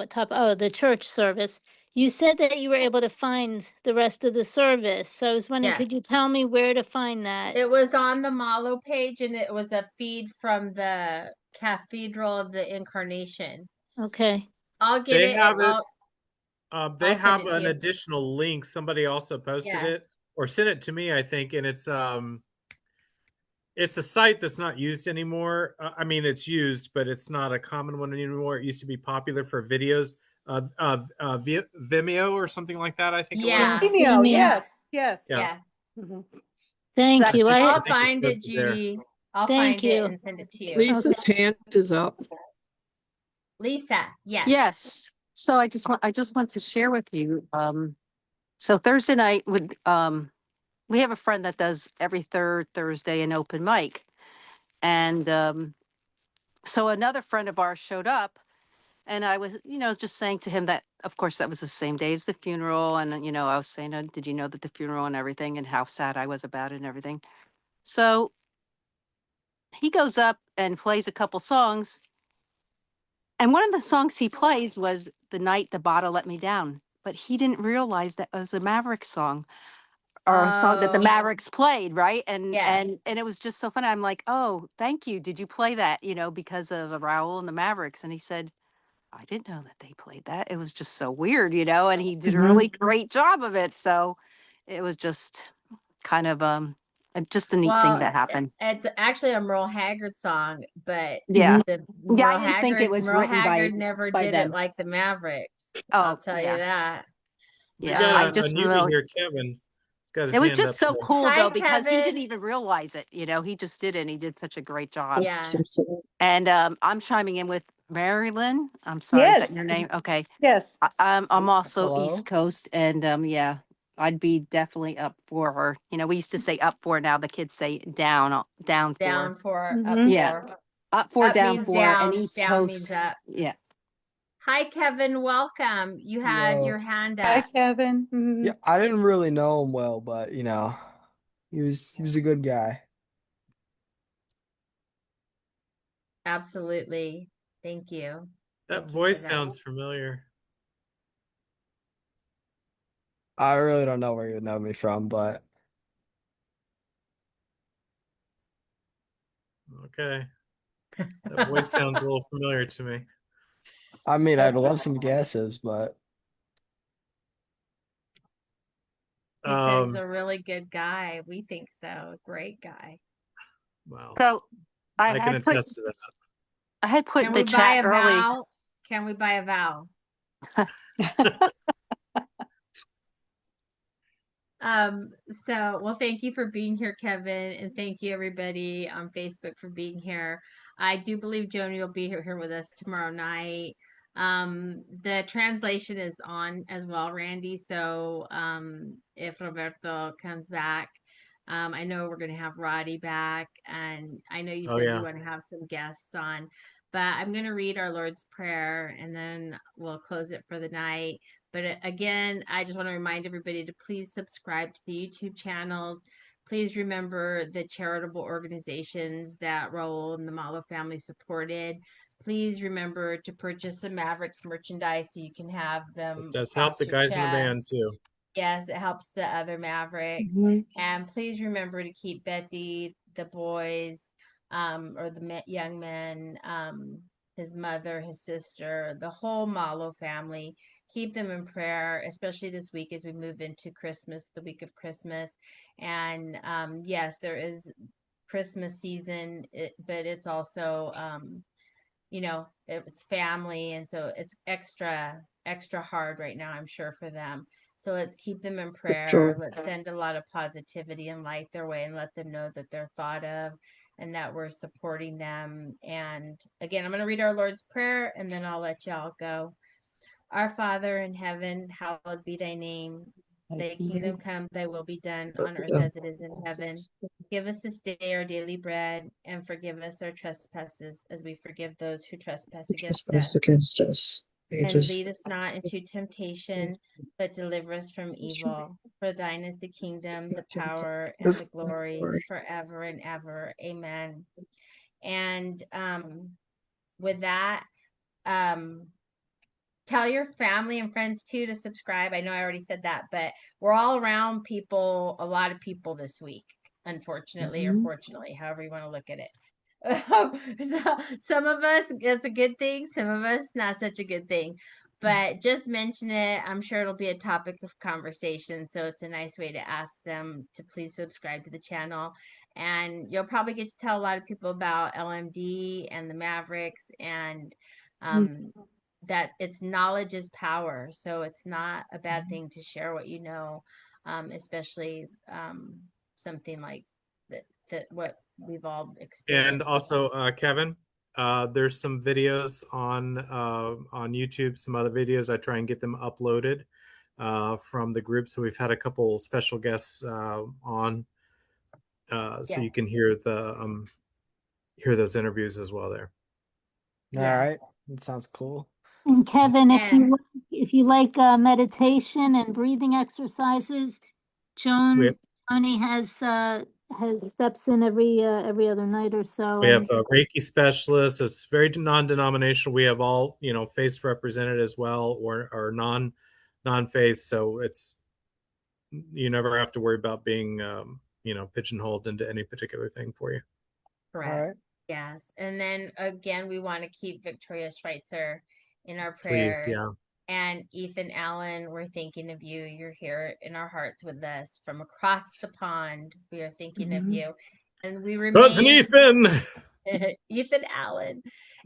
topic? Oh, the church service. You said that you were able to find the rest of the service. So I was wondering, Yeah. could you tell me where to find that? It was on the Malo page, and it was a feed from the Cathedral of the Incarnation. Okay. I'll get They it. have And it. They I'll send have it to an you. additional link. Somebody also posted it Yes. or sent it to me, I think, and it's a site that's not used anymore. I mean, it's used, but it's not a common one anymore. It used to be popular for videos, Vimeo or something like that. I think Yeah. it was. Vimeo, Yeah. yes. Yeah. Mhm. Thank you. I'll I think it's find it, posted there. Judy. I'll Thank find it you. and send it to you. Lisa's hand is up. Lisa, yes. Yes. So I just want to share with you. So Thursday night we have a friend that does every third Thursday an open mic. And so another friend of ours showed up, and I was, just saying to him that, of course, that was the same day as the funeral. And, I was saying, did you know that the funeral and everything, and how sad I was about it and everything. So he goes up and plays a couple songs. And one of the songs he plays was The Night the Bottle Let Me Down. But he didn't realize that was a Mavericks song, or a song that the Mavericks played, right? And Yes. and it was just so funny. I'm like, oh, thank you. Did you play that, because of Raul and the Mavericks? And he said, I didn't know that they played that. It was just so weird, and he did a really great job of it. So it was just kind of just a neat thing that happened. It's actually a Merle Haggard song, but Yeah. the Yeah, I didn't think it was Merle written Haggard never by did them. it like the Mavericks. Oh, I'll tell you that. We Yeah, got I a just newbie really. here, Kevin. He's got his It was hand just up so there. cool, Hi, though, because he Kevin. didn't even realize it. He just did it, and he did such a great job. Yeah. And I'm chiming in with Marilyn. I'm sorry, is that Yes. your name? Okay. Yes. I'm also Hello? East Coast, and yeah. I'd be definitely up for her. You know, we used to say up for, now the kids say down Down for. for, up Mhm. Yeah. for. Up for, Up down means for, and down, East down Coast. means up. Yeah. Hi, Kevin. Welcome. You had your hand Hi, up. Kevin. Yeah, I didn't really know him well, but he was a good guy. Absolutely. Thank you. That Thank you for voice that. sounds familiar. I really don't know where you would know me from, but Okay. That voice sounds a little familiar to me. I mean, I'd love some guesses, but He said he's Um, a really good guy. We think so. Great guy. wow. So I I can had put attest to that. Can in we the buy chat a early. vowel? Can we buy a vowel? Well, thank you for being here, Kevin, and thank you everybody on Facebook for being here. I do believe Joni will be here with us tomorrow night. The translation is on as well, Randy. So, if Roberto comes back, I know we're going to have Roddy back, and I know you Oh, said you yeah. want to have some guests on, but I'm going to read our Lord's Prayer and then we'll close it for the night. But again, I just want to remind everybody to please subscribe to the YouTube channels. Please remember the charitable organizations that Raul and the Malo family supported. Please remember to purchase some Mavericks merchandise so you can have It them does help across the your guys in the band chest. too. Yes, it helps the other Mavericks. Mhm. And please remember to keep Betty, the boys, or the young men, his mother, his sister, the whole Malo family. Keep them in prayer, especially this week as we move into Christmas, the week of Christmas. And yes, there is Christmas season, but it's also it's family, and so it's extra hard right now, I'm sure, for them. So let's keep them in prayer. Let's send a lot of positivity and light their way and let them know that they're thought of and that we're supporting them. And again, I'm going to read our Lord's Prayer and then I'll let y'all go. Our Father in heaven, hallowed be thy name. Thy kingdom come, thy will be done on earth as it is in heaven. Give us this day our daily bread, and forgive us our trespasses as we forgive those who trespass against us. And lead us not into temptation, but deliver us from evil. For thine is the kingdom, the power, and the glory forever and ever. Amen. And with that, tell your family and friends too to subscribe. I know I already said that, but we're all around people, a lot of people this week, unfortunately or fortunately, however you want to look at it. So some of us, it's a good thing. Some of us, not such a good thing. But just mention it. I'm sure it'll be a topic of conversation. So it's a nice way to ask them to please subscribe to the channel. And you'll probably get to tell a lot of people about LMD and the Mavericks and that it's knowledge is power. So it's not a bad thing to share what you know, especially something like that what we've all experienced. And also, Kevin, there's some videos on YouTube, some other videos. I try and get them uploaded from the group. So we've had a couple special guests on, so Yes. you can hear those interviews as well there. all right, that sounds cool. And Kevin, And if you like meditation and breathing exercises, Joni has steps in every other night or so. We have a Reiki specialist. It's very non-denominational. We have all faith represented as well, or non-faith. So you never have to worry about being pigeonholed into any particular thing for you. correct. All right. Yes. And then again, we want to keep Victoria Schweitzer in our Please, prayers. yeah. And Ethan Allen, we're thinking of you. You're here in our hearts with us from across the pond. We are thinking of you. And we Cousin remain Ethan. Ethan Allen.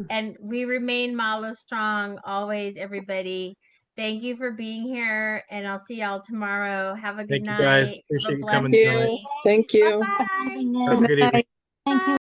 And we remain Malo Strong always, everybody. Thank you for being here, and I'll see y'all tomorrow. Have a good Thank you night. guys. Have a Appreciate you blessed coming tonight. day. Thank you. Bye-bye. Have a good evening. Thank you.